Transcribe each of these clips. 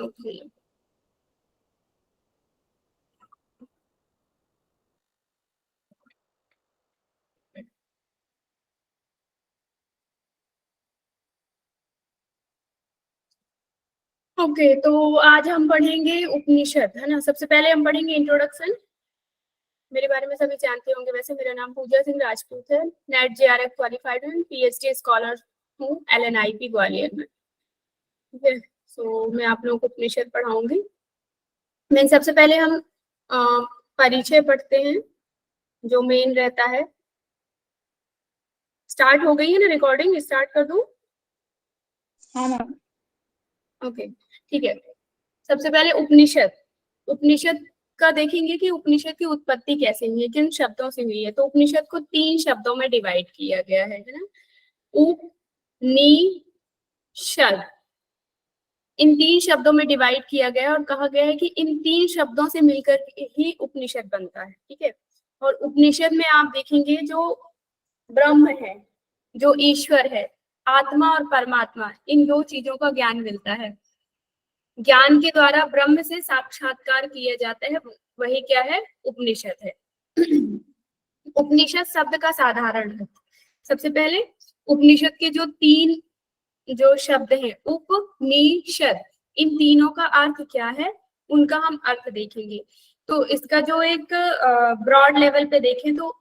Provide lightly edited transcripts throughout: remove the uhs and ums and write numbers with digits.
Okay okay, तो आज हम पढ़ेंगे उपनिषद, है ना। सबसे पहले हम पढ़ेंगे इंट्रोडक्शन। मेरे बारे में सभी जानते होंगे वैसे, मेरा नाम पूजा सिंह राजपूत है। नेट जेआरएफ क्वालिफाइड हूँ, पीएचडी स्कॉलर हूँ एलएनआईपी ग्वालियर में। ठीक है, सो मैं आप लोगों को उपनिषद पढ़ाऊंगी। मैं सबसे पहले हम परिचय पढ़ते हैं, जो मेन रहता है। स्टार्ट हो गई है ना रिकॉर्डिंग, स्टार्ट कर दूं? हाँ मैम। ओके ठीक है। सबसे पहले उपनिषद। उपनिषद का देखेंगे कि उपनिषद की उत्पत्ति कैसे हुई है, किन शब्दों से हुई है। तो उपनिषद को 3 शब्दों में डिवाइड किया गया है ना। उपनिषद, इन 3 शब्दों में डिवाइड किया गया है और कहा गया है कि इन 3 शब्दों से मिलकर ही उपनिषद बनता है। ठीक है, और उपनिषद में आप देखेंगे जो ब्रह्म है, जो ईश्वर है, आत्मा और परमात्मा, इन 2 चीजों का ज्ञान मिलता है। ज्ञान के द्वारा ब्रह्म से साक्षात्कार किया जाता है, वही क्या है, उपनिषद है। उपनिषद शब्द का साधारण अर्थ। सबसे पहले उपनिषद के जो 3 जो शब्द हैं, उपनिषद, इन तीनों का अर्थ क्या है, उनका हम अर्थ देखेंगे। तो इसका जो एक ब्रॉड लेवल पे देखें तो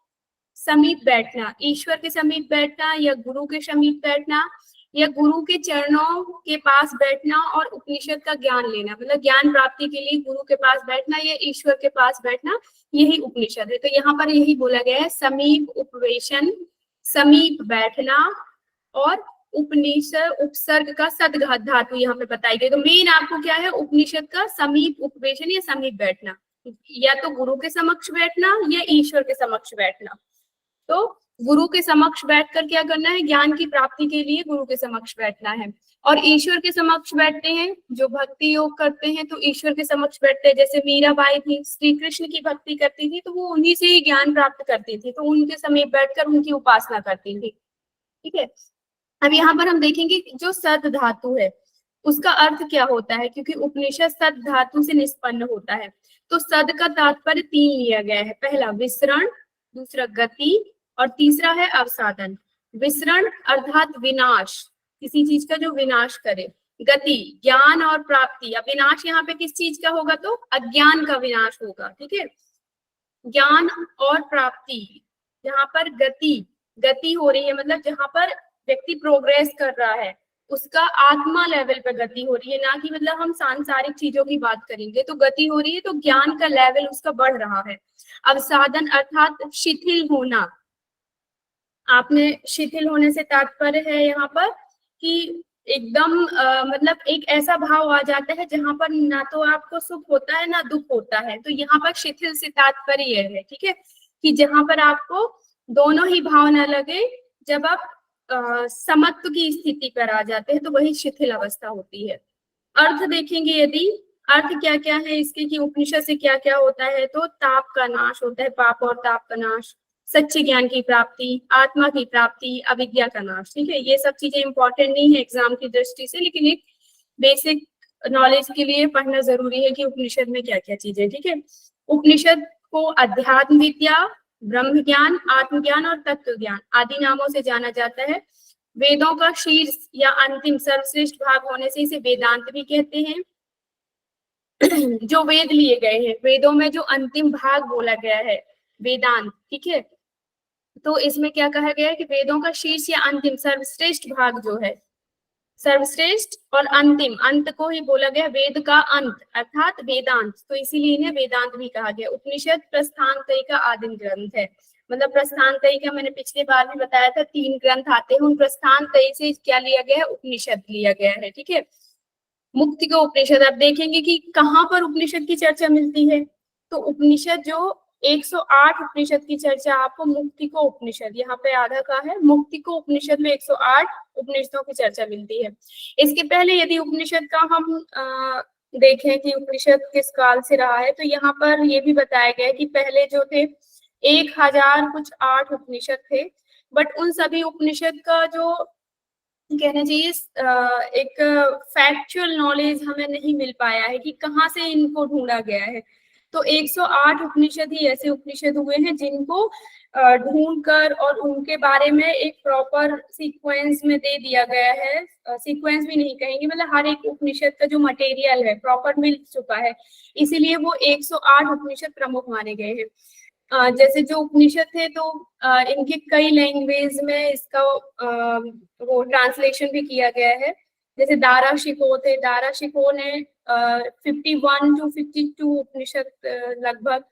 समीप बैठना, ईश्वर के समीप बैठना या गुरु के समीप बैठना या गुरु के चरणों के पास बैठना और उपनिषद का ज्ञान लेना, मतलब ज्ञान प्राप्ति के लिए गुरु के पास बैठना या ईश्वर के पास बैठना, यही उपनिषद है। तो यहाँ पर यही बोला गया है, समीप उपवेशन, समीप बैठना और उपनिषद उपसर्ग का सदघात धातु यहाँ पे बताई गई। तो मेन आपको क्या है, उपनिषद का समीप उपवेशन या समीप बैठना, या तो गुरु के समक्ष बैठना या ईश्वर के समक्ष बैठना। तो गुरु के समक्ष बैठकर क्या करना है, ज्ञान की प्राप्ति के लिए गुरु के समक्ष बैठना है। और ईश्वर के समक्ष बैठते हैं जो भक्ति योग करते हैं, तो ईश्वर के समक्ष बैठते हैं। जैसे मीराबाई थी, श्री कृष्ण की भक्ति करती थी, तो वो उन्हीं से ही ज्ञान प्राप्त करती थी, तो उनके समीप बैठकर उनकी उपासना करती थी। ठीक है, अब यहाँ पर हम देखेंगे जो सद धातु है उसका अर्थ क्या होता है, क्योंकि उपनिषद सद धातु से निष्पन्न होता है। तो सद का तात्पर्य 3 लिया गया है। पहला विसरण, दूसरा गति और तीसरा है अवसादन। विसरण अर्थात विनाश, किसी चीज का जो विनाश करे। गति ज्ञान और प्राप्ति। अब विनाश यहाँ पे किस चीज का होगा, तो अज्ञान का विनाश होगा। ठीक है, ज्ञान और प्राप्ति, जहाँ पर गति हो रही है, मतलब जहाँ पर व्यक्ति प्रोग्रेस कर रहा है, उसका आत्मा लेवल पे गति हो रही है, ना कि मतलब हम सांसारिक चीजों की बात करेंगे। तो गति हो रही है, तो ज्ञान का लेवल उसका बढ़ रहा है। अवसादन अर्थात शिथिल होना। आपने शिथिल होने से तात्पर्य है यहाँ पर कि एकदम मतलब एक ऐसा भाव आ जाता है जहां पर ना तो आपको सुख होता है ना दुख होता है। तो यहाँ पर शिथिल से तात्पर्य है, ठीक है, कि जहां पर आपको दोनों ही भाव न लगे, जब आप समत्व की स्थिति पर आ जाते हैं, तो वही शिथिल अवस्था होती है। अर्थ देखेंगे यदि, अर्थ क्या क्या है इसके, कि उपनिषद से क्या क्या होता है। तो ताप का नाश होता है, पाप और ताप का नाश, सच्चे ज्ञान की प्राप्ति, आत्मा की प्राप्ति, अविद्या का नाश। ठीक है, ये सब चीजें इंपॉर्टेंट नहीं है एग्जाम की दृष्टि से, लेकिन एक बेसिक नॉलेज के लिए पढ़ना जरूरी है कि उपनिषद में क्या क्या चीजें। ठीक है, उपनिषद को अध्यात्म विद्या, ब्रह्म ज्ञान, आत्मज्ञान और तत्व ज्ञान आदि नामों से जाना जाता है। वेदों का शीर्ष या अंतिम सर्वश्रेष्ठ भाग होने से इसे वेदांत भी कहते हैं। जो वेद लिए गए हैं, वेदों में जो अंतिम भाग बोला गया है, वेदांत। ठीक है, तो इसमें क्या कहा गया है कि वेदों का शीर्ष या अंतिम सर्वश्रेष्ठ भाग जो है, सर्वश्रेष्ठ और अंतिम, अंत को ही बोला गया, वेद का अंत अर्थात वेदांत, तो इसीलिए इन्हें वेदांत भी कहा गया। उपनिषद प्रस्थानत्रयी का आदिम ग्रंथ है। मतलब प्रस्थानत्रयी का मैंने पिछली बार भी बताया था, 3 ग्रंथ आते हैं, उन प्रस्थानत्रयी से क्या लिया गया है, उपनिषद लिया गया है। ठीक है, मुक्ति को उपनिषद। आप देखेंगे कि कहाँ पर उपनिषद की चर्चा मिलती है, तो उपनिषद जो 108 उपनिषद की चर्चा आपको मुक्ति को उपनिषद, यहाँ पे आधा का है, मुक्ति को उपनिषद में 108 उपनिषदों की चर्चा मिलती है। इसके पहले यदि उपनिषद का हम देखें कि उपनिषद किस काल से रहा है, तो यहाँ पर ये भी बताया गया है कि पहले जो थे 1000 कुछ 8 उपनिषद थे, बट उन सभी उपनिषद का जो कहना चाहिए एक फैक्चुअल नॉलेज हमें नहीं मिल पाया है कि कहाँ से इनको ढूंढा गया है। तो 108 उपनिषद ही ऐसे उपनिषद हुए हैं जिनको ढूंढ कर और उनके बारे में एक प्रॉपर सीक्वेंस में दे दिया गया है। सीक्वेंस भी नहीं कहेंगे, मतलब हर एक उपनिषद का जो मटेरियल है प्रॉपर मिल चुका है, इसीलिए वो 108 उपनिषद प्रमुख माने गए हैं। जैसे जो उपनिषद थे तो इनके कई लैंग्वेज में इसका वो ट्रांसलेशन भी किया गया है। जैसे दारा शिको थे, दारा शिको ने 51 to 52 उपनिषद लगभग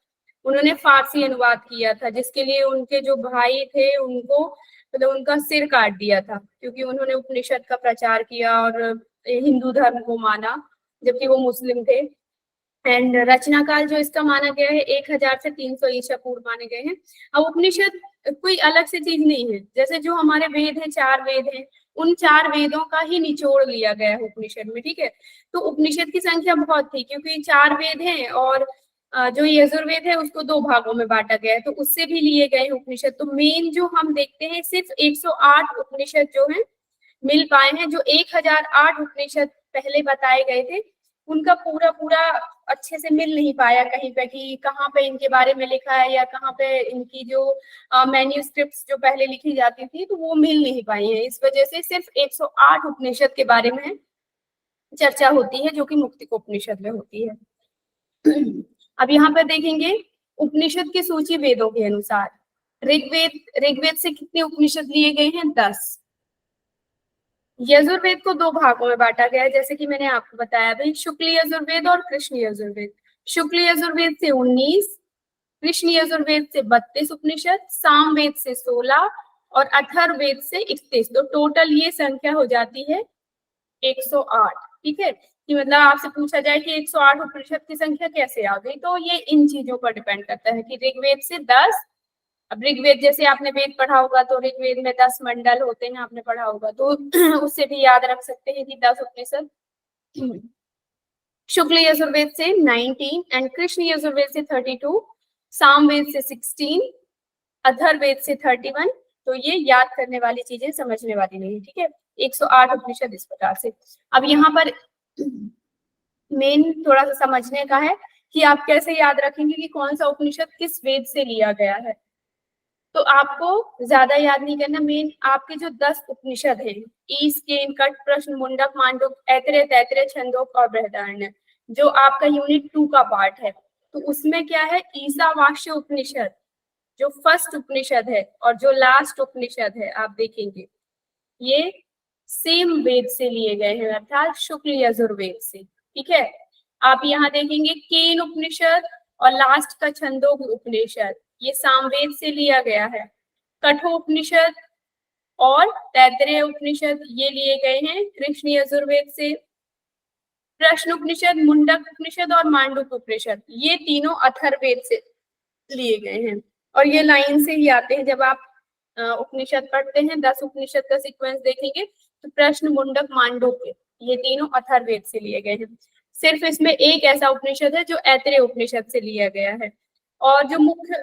उन्होंने फारसी अनुवाद किया था, जिसके लिए उनके जो भाई थे उनको मतलब उनका सिर काट दिया था, क्योंकि उन्होंने उपनिषद का प्रचार किया और हिंदू धर्म को माना, जबकि वो मुस्लिम थे। एंड रचना काल जो इसका माना गया है 1000 से 300 ईसा पूर्व माने गए हैं। अब उपनिषद कोई अलग से चीज नहीं है, जैसे जो हमारे वेद हैं, 4 वेद हैं, उन 4 वेदों का ही निचोड़ लिया गया है उपनिषद में, ठीक है। तो उपनिषद की संख्या बहुत थी, क्योंकि 4 वेद हैं और जो यजुर्वेद है उसको 2 भागों में बांटा गया है, तो उससे भी लिए गए हैं उपनिषद। तो मेन जो हम देखते हैं सिर्फ 108 उपनिषद जो है मिल पाए हैं। जो 1008 उपनिषद पहले बताए गए थे उनका पूरा पूरा अच्छे से मिल नहीं पाया कहीं पे कि कहाँ पे इनके बारे में लिखा है, या कहाँ पे इनकी जो मैन्यूस्क्रिप्ट्स जो पहले लिखी जाती थी तो वो मिल नहीं पाई है। इस वजह से सिर्फ 108 उपनिषद के बारे में चर्चा होती है, जो कि मुक्तिकोपनिषद में होती है। अब यहाँ पर देखेंगे उपनिषद की सूची वेदों के अनुसार। ऋग्वेद से कितने उपनिषद लिए गए हैं? 10। यजुर्वेद को 2 भागों में बांटा गया है, जैसे कि मैंने आपको बताया भाई, शुक्ल यजुर्वेद और कृष्ण यजुर्वेद। शुक्ल यजुर्वेद से 19, कृष्ण यजुर्वेद से 32 उपनिषद, सामवेद से 16 और अथर्ववेद से 31। तो टोटल ये संख्या हो जाती है 108। ठीक है, कि मतलब आपसे पूछा जाए कि 108 उपनिषद की संख्या कैसे आ गई, तो ये इन चीजों पर डिपेंड करता है कि ऋग्वेद से 10। अब ऋग्वेद जैसे आपने वेद पढ़ा होगा तो ऋग्वेद में 10 मंडल होते हैं, आपने पढ़ा होगा, तो उससे भी याद रख सकते हैं कि 10 उपनिषद। शुक्ल यजुर्वेद से 19 एंड कृष्ण यजुर्वेद से 32, सामवेद से 16, अथर्ववेद से 31। तो ये याद करने वाली चीजें, समझने वाली नहीं, ठीक है। 108 उपनिषद इस प्रकार से। अब यहाँ पर मेन थोड़ा सा समझने का है कि आप कैसे याद रखेंगे कि कौन सा उपनिषद किस वेद से लिया गया है। तो आपको ज्यादा याद नहीं करना, मेन आपके जो 10 उपनिषद हैं, ईश, केन, कट, प्रश्न, मुंडक, मांडुक, ऐतरेय, तैतरेय, छंदोक और बृहदारण्यक, जो आपका यूनिट 2 का पार्ट है, तो उसमें क्या है, ईशावास्य उपनिषद जो फर्स्ट उपनिषद है और जो लास्ट उपनिषद है, आप देखेंगे ये सेम वेद से लिए गए हैं, अर्थात शुक्ल यजुर्वेद से। ठीक है, आप यहाँ देखेंगे केन उपनिषद और लास्ट का छंदोग उपनिषद, ये सामवेद से लिया गया है। कठोपनिषद और तैतरेय उपनिषद ये लिए गए हैं कृष्ण यजुर्वेद से। प्रश्न उपनिषद, मुंडक उपनिषद और मांडुक उपनिषद ये तीनों अथर्ववेद से लिए गए हैं, और ये लाइन से ही आते हैं। जब आप उपनिषद पढ़ते हैं, 10 उपनिषद का सीक्वेंस देखेंगे तो प्रश्न, मुंडक, मांडुक्य ये तीनों अथर्ववेद से लिए गए हैं। सिर्फ इसमें एक ऐसा उपनिषद है जो ऐतरेय उपनिषद से लिया गया है। और जो मुख्य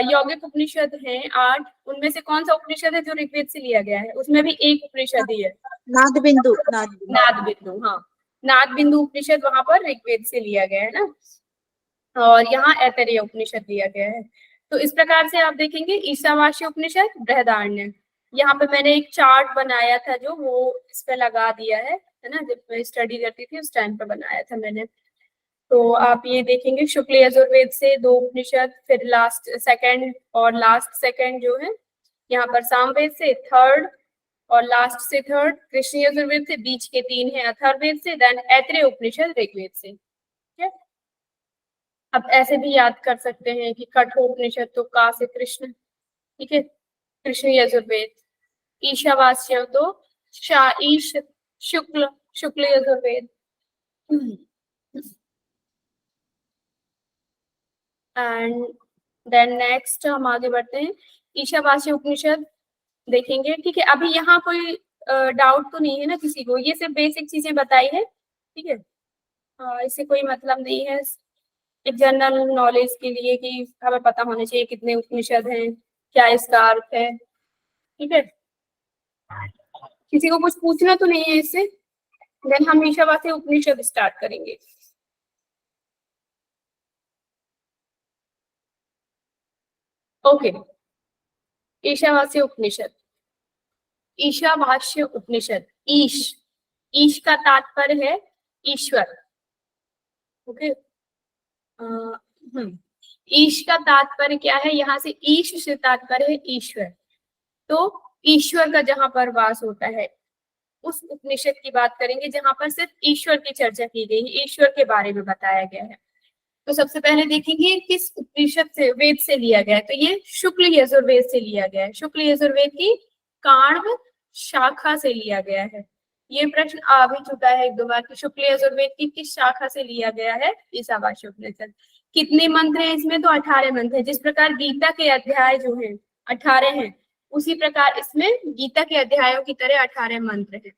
यौगिक उपनिषद हैं 8, उनमें से कौन सा उपनिषद है जो ऋग्वेद से लिया गया है? उसमें भी एक उपनिषद ही है, नाद बिंदु। हाँ, नाद बिंदु उपनिषद वहां पर ऋग्वेद से लिया गया है ना, और यहाँ ऐतरेय उपनिषद दिया गया है। तो इस प्रकार से आप देखेंगे ईशावास्य उपनिषद, बृहदारण्यक। यहाँ पे मैंने एक चार्ट बनाया था जो वो इस पे लगा दिया है ना, जब मैं स्टडी करती थी उस टाइम पे बनाया था मैंने। तो आप ये देखेंगे शुक्ल यजुर्वेद से 2 उपनिषद, फिर लास्ट सेकंड और लास्ट सेकंड जो है यहाँ पर सामवेद से 3rd और लास्ट से 3rd, कृष्ण यजुर्वेद से बीच के 3 है अथर्ववेद से, देन ऐतरेय उपनिषद ऋग्वेद से। ठीक है, अब ऐसे भी याद कर सकते हैं कि कठोपनिषद तो का से कृष्ण, ठीक है, कृष्ण यजुर्वेद। ईशावास्य तो ईश, शुक्ल यजुर्वेद। एंड देन नेक्स्ट हम आगे बढ़ते हैं, ईशावास्य उपनिषद देखेंगे। ठीक है, अभी यहाँ कोई डाउट तो नहीं है ना किसी को? ये सिर्फ बेसिक चीजें बताई है, ठीक है, इससे कोई मतलब नहीं है, एक जनरल नॉलेज के लिए कि हमें पता होना चाहिए कितने उपनिषद हैं, क्या इसका अर्थ है। ठीक है, किसी को कुछ पूछना तो नहीं है इससे? देन हम ईशावास्य उपनिषद स्टार्ट करेंगे। ओके, ईशावास्य उपनिषद। ईशावास्य उपनिषद, ईश का तात्पर्य है ईश्वर। ओके, ईश का तात्पर्य क्या है? यहाँ से ईश से तात्पर्य है ईश्वर। तो ईश्वर का जहां पर वास होता है उस उपनिषद की बात करेंगे जहां पर सिर्फ ईश्वर की चर्चा की गई है, ईश्वर के बारे में बताया गया है। तो सबसे पहले देखेंगे किस उपनिषद से, वेद से लिया गया है। तो ये शुक्ल यजुर्वेद से लिया गया है, शुक्ल यजुर्वेद की काण्व शाखा से लिया गया है। ये प्रश्न आ भी चुका है एक दो बार कि शुक्ल यजुर्वेद की किस शाखा से लिया गया है ईशावास्य उपनिषद। कितने मंत्र हैं इसमें? तो 18 मंत्र हैं। जिस प्रकार गीता के अध्याय जो हैं 18 हैं, उसी प्रकार इसमें गीता के अध्यायों की तरह 18 मंत्र हैं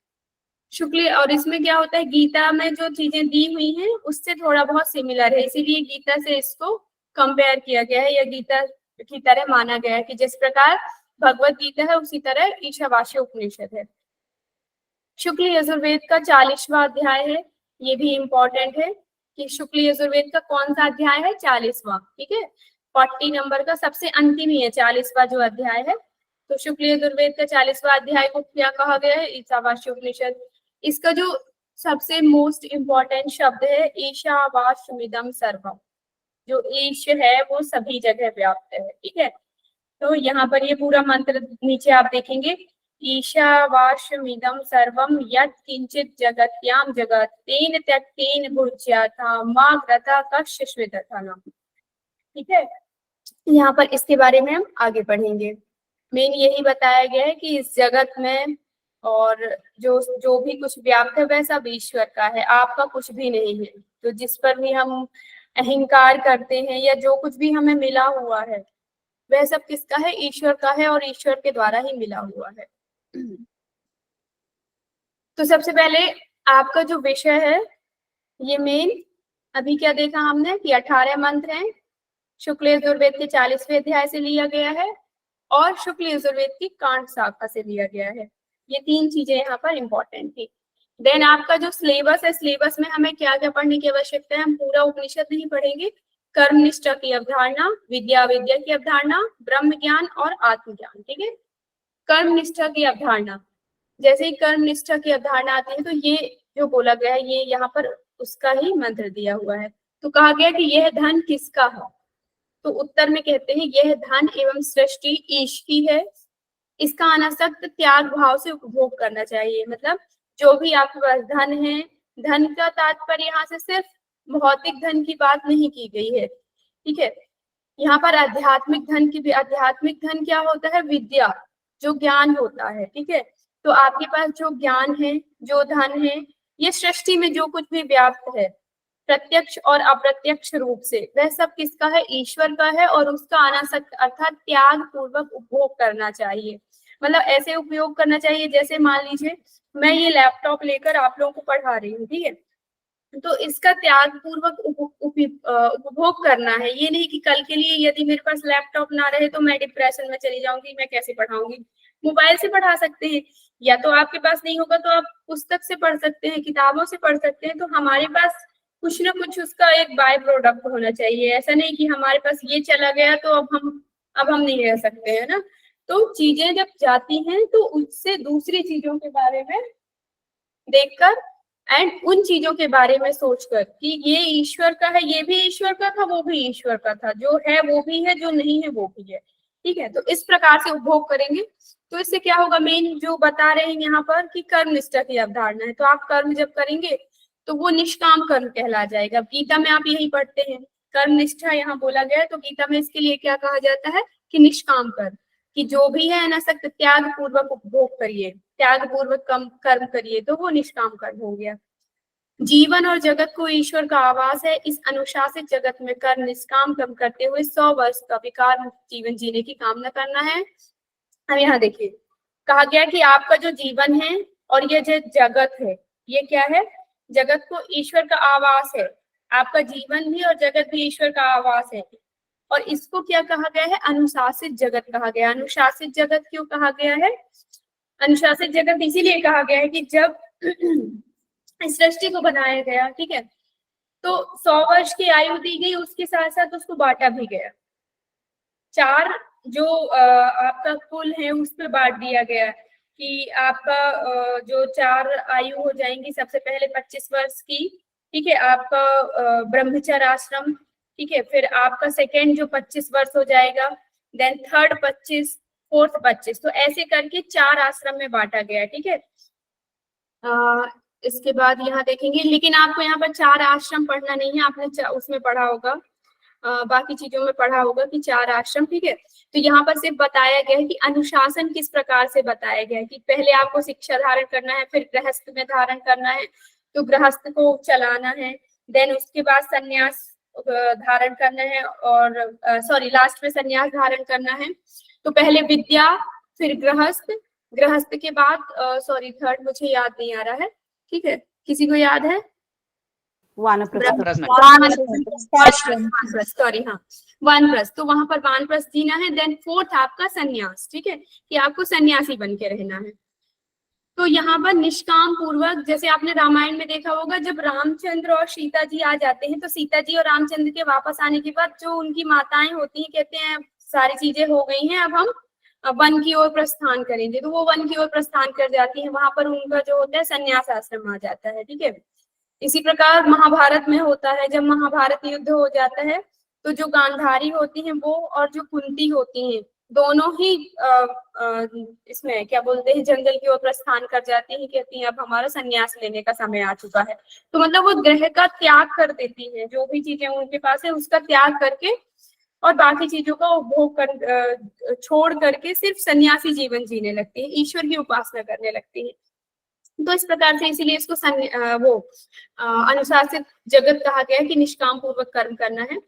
शुक्ल। और इसमें क्या होता है, गीता में जो चीजें दी हुई हैं उससे थोड़ा बहुत सिमिलर है, इसीलिए गीता से इसको कंपेयर किया गया है या गीता की तरह माना गया है कि जिस प्रकार भगवत गीता है उसी तरह ईशावास्य उपनिषद है। शुक्ल यजुर्वेद का 40वां अध्याय है। ये भी इंपॉर्टेंट है कि शुक्ल यजुर्वेद का कौन सा अध्याय है? 40वां। ठीक है, 40 नंबर का सबसे अंतिम ही है 40वां जो अध्याय है। तो शुक्ल यजुर्वेद का 40वां अध्याय को क्या कहा गया है? ईशावास्य उपनिषद। इसका जो सबसे मोस्ट इम्पोर्टेंट शब्द है ईशावास्यमिदं सर्वम। जो ईश है वो सभी जगह व्याप्त है। ठीक है, तो यहाँ पर ये पूरा मंत्र नीचे आप देखेंगे, ईशावास्यमिदं सर्वम यत् किंचित जगत्याम जगत तेन त्यक्तेन भुज्याथा मा ग्रथा कश्चिश्विदथाना। ठीक है, यहाँ पर इसके बारे में हम आगे पढ़ेंगे। मेन यही बताया गया है कि इस जगत में और जो भी कुछ व्याप्त है वह सब ईश्वर का है, आपका कुछ भी नहीं है। तो जिस पर भी हम अहंकार करते हैं या जो कुछ भी हमें मिला हुआ है वह सब किसका है? ईश्वर का है और ईश्वर के द्वारा ही मिला हुआ है। तो सबसे पहले आपका जो विषय है ये मेन अभी क्या देखा हमने कि 18 मंत्र हैं, शुक्ल यजुर्वेद के 40वें अध्याय से लिया गया है और शुक्ल यजुर्वेद की कांड शाखा से लिया गया है। ये तीन चीजें यहाँ पर इंपॉर्टेंट थी। देन आपका जो सिलेबस है, सिलेबस में हमें क्या क्या पढ़ने की आवश्यकता है? हम पूरा उपनिषद नहीं पढ़ेंगे। कर्मनिष्ठा की अवधारणा, विद्या की अवधारणा, ब्रह्म ज्ञान और आत्मज्ञान। ठीक है, कर्मनिष्ठा की अवधारणा, जैसे ही कर्मनिष्ठा की अवधारणा आती है तो ये जो बोला गया है ये यहाँ पर उसका ही मंत्र दिया हुआ है। तो कहा गया कि यह धन किसका है? तो उत्तर में कहते हैं यह धन एवं सृष्टि ईश की है, इसका अनासक्त त्याग भाव से उपभोग करना चाहिए। मतलब जो भी आपके पास धन है, धन का तात्पर्य यहाँ से सिर्फ भौतिक धन की बात नहीं की गई है। ठीक है, यहाँ पर आध्यात्मिक धन की भी, आध्यात्मिक धन क्या होता है? विद्या, जो ज्ञान होता है। ठीक है, तो आपके पास जो ज्ञान है, जो धन है, ये सृष्टि में जो कुछ भी व्याप्त है प्रत्यक्ष और अप्रत्यक्ष रूप से, वह सब किसका है? ईश्वर का है और उसका अनासक्त अर्थात त्याग पूर्वक उपभोग करना चाहिए। मतलब ऐसे उपयोग करना चाहिए जैसे मान लीजिए मैं ये लैपटॉप लेकर आप लोगों को पढ़ा रही हूँ, ठीक है, तो इसका त्याग पूर्वक उपभोग करना है। ये नहीं कि कल के लिए यदि मेरे पास लैपटॉप ना रहे तो मैं डिप्रेशन में चली जाऊंगी, मैं कैसे पढ़ाऊंगी। मोबाइल से पढ़ा सकते हैं, या तो आपके पास नहीं होगा तो आप पुस्तक से पढ़ सकते हैं, किताबों से पढ़ सकते हैं। तो हमारे पास कुछ ना कुछ उसका एक बाय प्रोडक्ट होना चाहिए। ऐसा नहीं कि हमारे पास ये चला गया तो अब हम नहीं रह सकते हैं ना। तो चीजें जब जाती हैं तो उससे दूसरी चीजों के बारे में देखकर एंड उन चीजों के बारे में सोचकर कि ये ईश्वर का है, ये भी ईश्वर का था, वो भी ईश्वर का था, जो है वो भी है, जो नहीं है वो भी है। ठीक है, तो इस प्रकार से उपभोग करेंगे तो इससे क्या होगा? मेन जो बता रहे हैं यहाँ पर कि कर्म निष्ठा की अवधारणा है। तो आप कर्म जब करेंगे तो वो निष्काम कर्म कहला जाएगा। गीता में आप यही पढ़ते हैं, कर्म निष्ठा यहाँ बोला गया है, तो गीता में इसके लिए क्या कहा जाता है कि निष्काम कर्म, कि जो भी है अनासक्त त्याग पूर्वक उपभोग करिए, त्याग पूर्वक कर्म करिए, तो वो निष्काम कर्म हो गया। जीवन और जगत को ईश्वर का आवास है, इस अनुशासित जगत में कर्म निष्काम कर्म करते हुए 100 वर्ष का विकार मुक्त जीवन जीने की कामना करना है। अब यहाँ देखिए कहा गया कि आपका जो जीवन है और ये जो जगत है ये क्या है? जगत को ईश्वर का आवास है। आपका जीवन भी और जगत भी ईश्वर का आवास है। और इसको क्या कहा गया है? अनुशासित जगत कहा गया। अनुशासित जगत क्यों कहा गया है? अनुशासित जगत इसीलिए कहा गया है कि जब सृष्टि को बनाया गया, ठीक है, तो 100 वर्ष की आयु दी गई, उसके साथ साथ उसको बांटा भी गया। 4 जो आपका कुल है उस पर बांट दिया गया कि आपका जो 4 आयु हो जाएंगी, सबसे पहले 25 वर्ष की, ठीक है, आपका ब्रह्मचर्य आश्रम, ठीक है, फिर आपका सेकेंड जो 25 वर्ष हो जाएगा, देन थर्ड 25, फोर्थ 25, तो ऐसे करके 4 आश्रम में बांटा गया है, ठीक है। इसके बाद यहाँ देखेंगे, लेकिन आपको यहाँ पर 4 आश्रम पढ़ना नहीं है, आपने उसमें पढ़ा होगा, बाकी चीजों में पढ़ा होगा कि 4 आश्रम, ठीक है। तो यहाँ पर सिर्फ बताया गया है कि अनुशासन किस प्रकार से बताया गया है कि पहले आपको शिक्षा धारण करना है, फिर गृहस्थ में धारण करना है, तो गृहस्थ को चलाना है, देन उसके बाद संन्यास धारण करना है, और लास्ट में संन्यास धारण करना है। तो पहले विद्या, फिर गृहस्थ, गृहस्थ के बाद थर्ड मुझे याद नहीं आ रहा है, ठीक है, किसी को याद है? वानप्रस्थ, तो वहां पर वानप्रस्थ जीना है, देन फोर्थ आपका संन्यास, ठीक है, कि आपको सन्यासी बन के रहना है। तो यहाँ पर निष्काम पूर्वक, जैसे आपने रामायण में देखा होगा, जब रामचंद्र और सीता जी आ जाते हैं, तो सीता जी और रामचंद्र के वापस आने के बाद जो उनकी माताएं होती हैं, कहते हैं सारी चीजें हो गई हैं, अब हम वन की ओर प्रस्थान करेंगे, तो वो वन की ओर प्रस्थान कर जाती है, वहां पर उनका जो होता है संन्यास आश्रम आ जाता है, ठीक है। इसी प्रकार महाभारत में होता है, जब महाभारत युद्ध हो जाता है, तो जो गांधारी होती हैं वो और जो कुंती होती हैं, दोनों ही इसमें क्या बोलते हैं, जंगल की ओर प्रस्थान कर जाती हैं, कहती हैं अब हमारा संन्यास लेने का समय आ चुका है। तो मतलब वो ग्रह का त्याग कर देती हैं, जो भी चीजें उनके पास है उसका त्याग करके और बाकी चीजों का उपभोग कर छोड़ करके सिर्फ सन्यासी जीवन जीने लगती है, ईश्वर की उपासना करने लगती है। तो इस प्रकार से इसीलिए इसको अनुशासित जगत कहा गया है कि निष्काम पूर्वक कर्म करना है।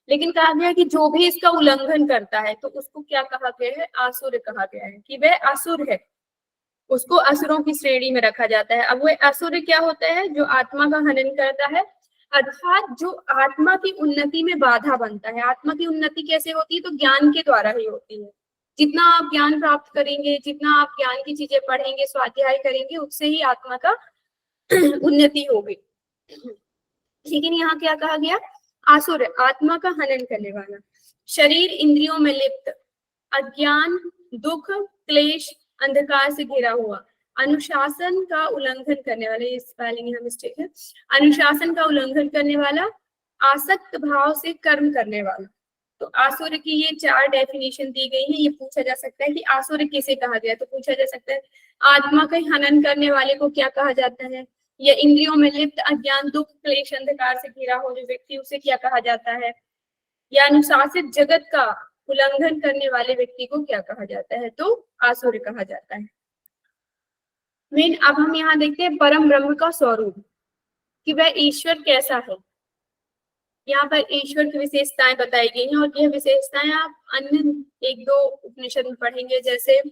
लेकिन कहा गया कि जो भी इसका उल्लंघन करता है तो उसको क्या कहा गया है, आसुर कहा गया है, कि वह असुर है, उसको असुरों की श्रेणी में रखा जाता है। अब वह असुर क्या होता है, जो आत्मा का हनन करता है, अर्थात जो आत्मा की उन्नति में बाधा बनता है। आत्मा की उन्नति कैसे होती है, तो ज्ञान के द्वारा ही होती है। जितना आप ज्ञान प्राप्त करेंगे, जितना आप ज्ञान की चीजें पढ़ेंगे, स्वाध्याय करेंगे, उससे ही आत्मा का उन्नति होगी। लेकिन यहाँ क्या कहा गया, आसुर, आत्मा का हनन करने वाला, शरीर इंद्रियों में लिप्त, अज्ञान, दुख, क्लेश, अंधकार से घिरा हुआ, अनुशासन का उल्लंघन करने वाला, ये स्पेलिंग यहाँ मिस्टेक है, अनुशासन का उल्लंघन करने वाला, आसक्त भाव से कर्म करने वाला। तो आसुर की ये 4 डेफिनेशन दी गई है। ये पूछा जा सकता है कि आसुर किसे कहा गया, तो पूछा जा सकता है आत्मा का हनन करने वाले को क्या कहा जाता है, या इंद्रियों में लिप्त, अज्ञान, दुख, क्लेश, अंधकार से घिरा हो जो व्यक्ति, उसे क्या कहा जाता है, या अनुशासित जगत का उल्लंघन करने वाले व्यक्ति को क्या कहा जाता है, तो आसुर कहा जाता है। मेन अब हम यहाँ देखते हैं परम ब्रह्म का स्वरूप, कि वह ईश्वर कैसा है। यहाँ पर ईश्वर की विशेषताएं बताई गई हैं, और यह विशेषताएं आप अन्य 1-2 उपनिषद में पढ़ेंगे, जैसे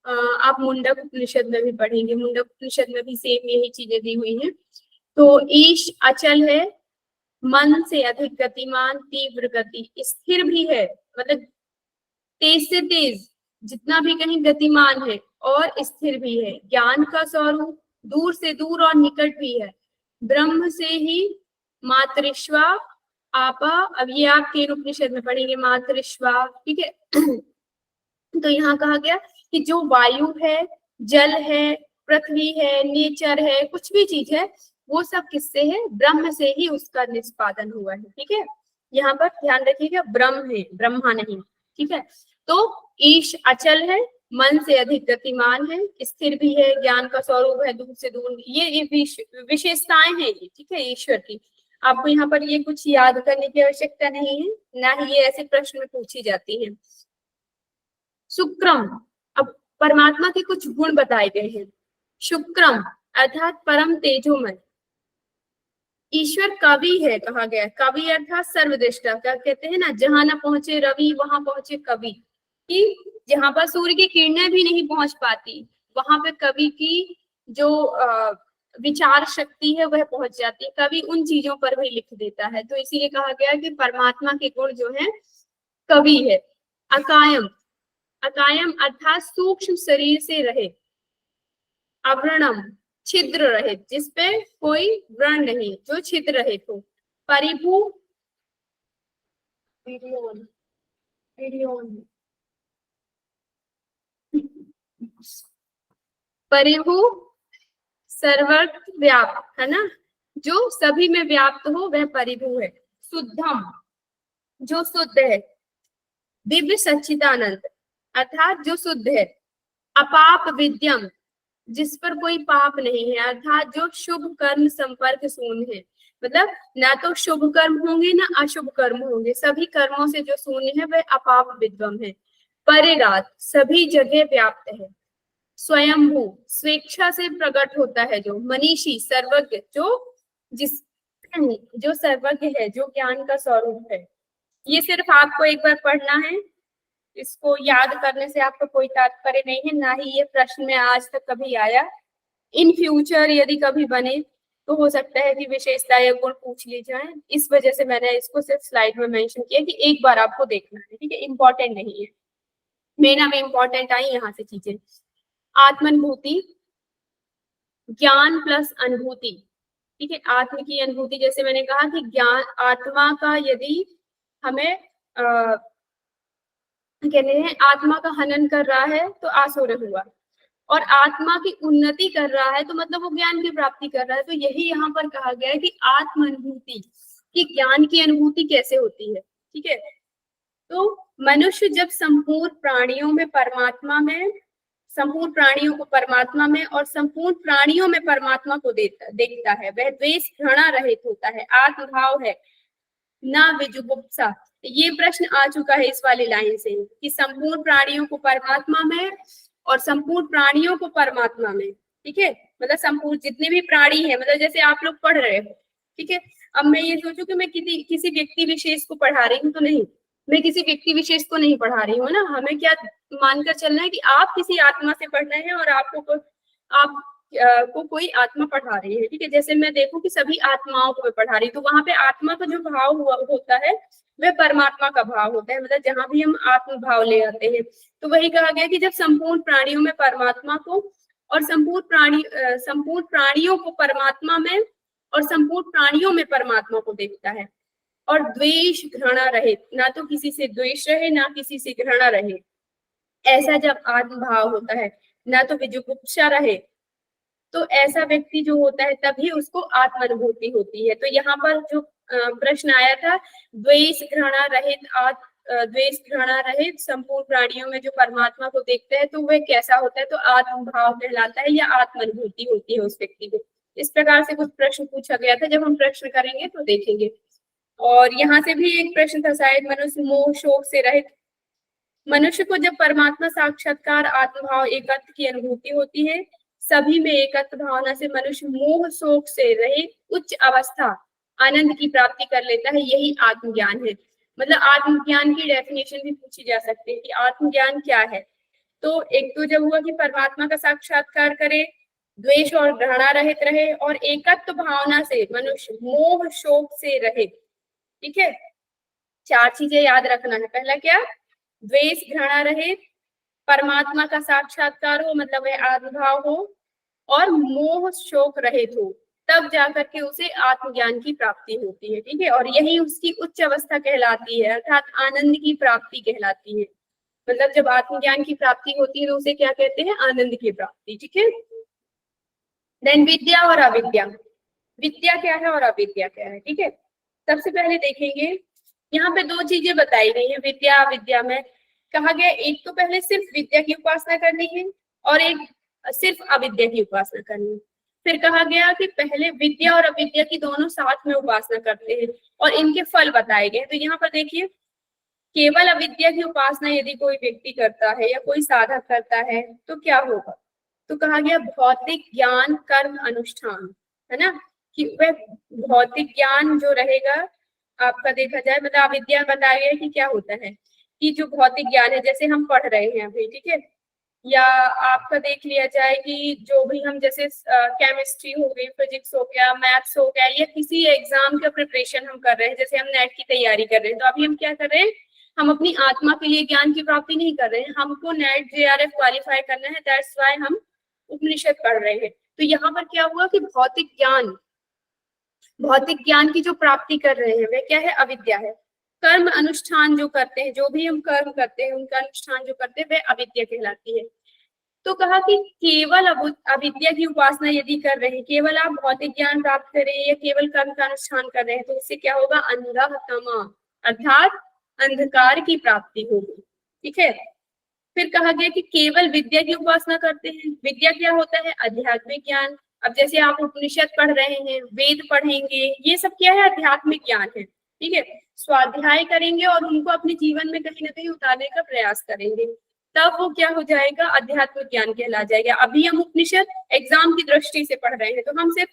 आप मुंडक उपनिषद में भी पढ़ेंगे, मुंडक उपनिषद में भी सेम यही चीजें दी हुई हैं। तो ईश अचल है, मन से अधिक गतिमान, तीव्र गति, स्थिर भी है, मतलब तेज से तेज, जितना भी कहीं गतिमान है, और स्थिर भी है, ज्ञान का स्वरूप, दूर से दूर और निकट भी है, ब्रह्म से ही मातृश्वा आपा, अब ये आप 3 उपनिषद में पढ़ेंगे, मातृश्वा, ठीक है। तो यहाँ कहा गया कि जो वायु है, जल है, पृथ्वी है, नेचर है, कुछ भी चीज है, वो सब किससे है, ब्रह्म से ही उसका निष्पादन हुआ है, ठीक है। यहाँ पर ध्यान रखिएगा, ब्रह्म है, ब्रह्मा नहीं, ठीक है। तो ईश अचल है, मन से अधिक गतिमान है, स्थिर भी है, ज्ञान का स्वरूप है, दूर से दूर, ये विशेषताएं हैं ये, ठीक है, ईश्वर की। आपको यहाँ पर ये कुछ याद करने की आवश्यकता नहीं है, ना ही ये ऐसे प्रश्न में पूछी जाती है। शुक्रम, अब परमात्मा के कुछ गुण बताए गए हैं। शुक्रम अर्थात परम तेजोमय, ईश्वर कवि है कहा गया, कवि अर्थात सर्वदृष्टा, क्या कहते हैं ना, जहां ना पहुंचे रवि वहां पहुंचे कवि, कि जहां पर सूर्य की किरणें भी नहीं पहुंच पाती, वहां पे कवि की जो विचार शक्ति है वह पहुंच जाती है, कवि उन चीजों पर भी लिख देता है। तो इसीलिए कहा गया कि परमात्मा के गुण जो है कवि है। अकायम, अकायम अर्थात सूक्ष्म शरीर से रहे, अव्रणम, छिद्र रहित, जिसपे कोई व्रण नहीं, जो छिद्र रहित हो। परिभू, परिभू सर्वत्र व्याप्त, है ना, जो सभी में व्याप्त हो वह परिभू है। शुद्धम, जो शुद्ध है। दिव्य सच्चिदानंद, अर्थात जो शुद्ध है। अपाप विद्यम, जिस पर कोई पाप नहीं है, अर्थात जो शुभ कर्म संपर्क शून्य है, मतलब ना तो शुभ कर्म होंगे ना अशुभ कर्म होंगे, सभी कर्मों से जो शून्य है वह अपाप विद्यम है। परिरात, सभी जगह व्याप्त है। स्वयंभू, स्वेच्छा से प्रकट होता है जो। मनीषी, सर्वज्ञ, जो सर्वज्ञ है, जो ज्ञान का स्वरूप है। ये सिर्फ आपको एक बार पढ़ना है, इसको याद करने से आपको कोई तात्पर्य नहीं है, ना ही ये प्रश्न में आज तक कभी आया। इन फ्यूचर यदि कभी बने तो हो सकता है कि विशेषता या गुण पूछ ली जाए, इस वजह से मैंने इसको सिर्फ स्लाइड में मेंशन किया कि एक बार आपको देखना है, ठीक है, इंपॉर्टेंट नहीं है। मेना में इंपॉर्टेंट आई यहाँ से चीजें। आत्मानुभूति, ज्ञान प्लस अनुभूति, ठीक है। आत्म की अनुभूति, जैसे मैंने कहा कि ज्ञान, आत्मा का यदि हमें कहते हैं आत्मा का हनन कर रहा है तो आसुर हुआ, और आत्मा की उन्नति कर रहा है तो मतलब वो ज्ञान की प्राप्ति कर रहा है। तो यही यहाँ पर कहा गया है कि आत्म अनुभूति, कि ज्ञान की अनुभूति कैसे होती है, ठीक है। तो मनुष्य जब संपूर्ण प्राणियों में परमात्मा में, संपूर्ण प्राणियों को परमात्मा में और संपूर्ण प्राणियों में परमात्मा को देखता है, वह द्वेष घृणा रहित होता है, आत्मभाव है, ना विजुगुप्सा। ये प्रश्न आ चुका है इस वाली लाइन से कि संपूर्ण प्राणियों को परमात्मा में और संपूर्ण प्राणियों को परमात्मा में, ठीक है। मतलब संपूर्ण जितने भी प्राणी है, मतलब जैसे आप लोग पढ़ रहे हो, ठीक है। अब मैं ये सोचूं कि मैं किसी व्यक्ति विशेष को पढ़ा रही हूँ, तो नहीं, मैं किसी व्यक्ति विशेष को नहीं पढ़ा रही हूँ ना। हमें क्या मानकर चलना है कि आप किसी आत्मा से पढ़ रहे हैं और आपको कोई आत्मा पढ़ा रही है, ठीक है। जैसे मैं देखूं कि सभी आत्माओं को मैं पढ़ा रही हूँ, तो वहां पे आत्मा का जो भाव होता है वह परमात्मा का भाव होता है, मतलब जहां भी हम आत्म भाव ले आते हैं। तो वही कहा गया कि जब संपूर्ण प्राणियों में परमात्मा को और संपूर्ण प्राणियों को परमात्मा में और संपूर्ण प्राणियों में परमात्मा को देखता है, और द्वेष घृणा रहे, ना तो किसी से द्वेष रहे ना किसी से घृणा रहे, ऐसा जब आत्म भाव होता है, ना तो विजुगुप्सा रहे, तो ऐसा व्यक्ति जो होता है तभी उसको आत्मानुभूति होती है। तो यहाँ पर जो प्रश्न आया था, द्वेष घृणा रहित संपूर्ण प्राणियों में जो परमात्मा को देखते हैं तो वह कैसा होता है, तो आत्मभाव कहलाता है या आत्मानुभूति होती है उस व्यक्ति को। इस प्रकार से कुछ प्रश्न पूछा गया था, जब हम प्रश्न करेंगे तो देखेंगे। और यहाँ से भी एक प्रश्न था शायद, मनुष्य मोह शोक से रहित। मनुष्य को जब परमात्मा साक्षात्कार आत्मभाव एकत्व की अनुभूति होती है, सभी में एकत्व भावना से मनुष्य मोह शोक से रहित उच्च अवस्था आनंद की प्राप्ति कर लेता है, यही आत्मज्ञान है। मतलब आत्मज्ञान की डेफिनेशन भी पूछी जा सकती है कि आत्मज्ञान क्या है। तो एक तो जब हुआ कि परमात्मा का साक्षात्कार करे, द्वेष और घृणा रहित रहे, और एकत्व भावना से मनुष्य मोह शोक से रहे, ठीक है। 4 चीजें याद रखना है। पहला क्या, द्वेष घृणा रहित, परमात्मा का साक्षात्कार हो मतलब वह आत्मभाव हो, और मोह शोक रहित हो, तब जाकर के उसे आत्मज्ञान की प्राप्ति होती है, ठीक है। और यही उसकी उच्च अवस्था कहलाती है, अर्थात आनंद की प्राप्ति कहलाती है। मतलब जब आत्मज्ञान की प्राप्ति होती है तो उसे क्या कहते हैं, आनंद की प्राप्ति, ठीक है। देन विद्या और अविद्या। विद्या क्या है और अविद्या क्या है, ठीक है। सबसे पहले देखेंगे, यहाँ पे 2 चीजें बताई गई है विद्या अविद्या में। कहा गया एक तो पहले सिर्फ विद्या की उपासना करनी है और एक सिर्फ अविद्या की उपासना करनी है। फिर कहा गया कि पहले विद्या और अविद्या की दोनों साथ में उपासना करते हैं और इनके फल बताए गए। तो यहाँ पर देखिए, केवल अविद्या की उपासना यदि कोई व्यक्ति करता है या कोई साधक करता है तो क्या होगा, तो कहा गया भौतिक ज्ञान कर्म अनुष्ठान, है ना, कि वह भौतिक ज्ञान जो रहेगा आपका, देखा जाए मतलब अविद्या बताया गया कि क्या होता है कि जो भौतिक ज्ञान है, जैसे हम पढ़ रहे हैं अभी, ठीक है, या आपका देख लिया जाए कि जो भी हम जैसे केमिस्ट्री हो गई, फिजिक्स हो गया, मैथ्स हो गया, या किसी एग्जाम का प्रिपरेशन हम कर रहे हैं, जैसे हम नेट की तैयारी कर रहे हैं, तो अभी हम क्या कर रहे हैं, हम अपनी आत्मा के लिए ज्ञान की प्राप्ति नहीं कर रहे हैं, हमको नेट JRF क्वालिफाई करना है, दैट्स व्हाई हम उपनिषद पढ़ रहे हैं। तो यहाँ पर क्या हुआ कि भौतिक ज्ञान की जो प्राप्ति कर रहे हैं वह क्या है, अविद्या है। कर्म अनुष्ठान जो करते हैं, जो भी हम कर्म करते हैं उनका अनुष्ठान जो करते हैं वह अविद्या कहलाती है। तो कहा कि केवल अविद्या की उपासना यदि कर रहे हैं, केवल आप भौतिक ज्ञान प्राप्त कर रहे हैं या केवल कर्म का अनुष्ठान कर रहे हैं, तो इससे क्या होगा, अंधः तमः अर्थात अंधकार की प्राप्ति होगी। ठीक है। फिर कहा गया कि केवल विद्या की उपासना करते हैं। विद्या क्या होता है, आध्यात्मिक ज्ञान। अब जैसे आप उपनिषद पढ़ रहे हैं, वेद पढ़ेंगे, ये सब क्या है, आध्यात्मिक ज्ञान है। ठीक है। स्वाध्याय करेंगे और उनको अपने जीवन में कहीं ना कहीं उतारने का प्रयास करेंगे, तब वो क्या हो जाएगा, आध्यात्मिक ज्ञान कहला जाएगा। अभी हम उपनिषद एग्जाम की दृष्टि से पढ़ रहे हैं, तो हम सिर्फ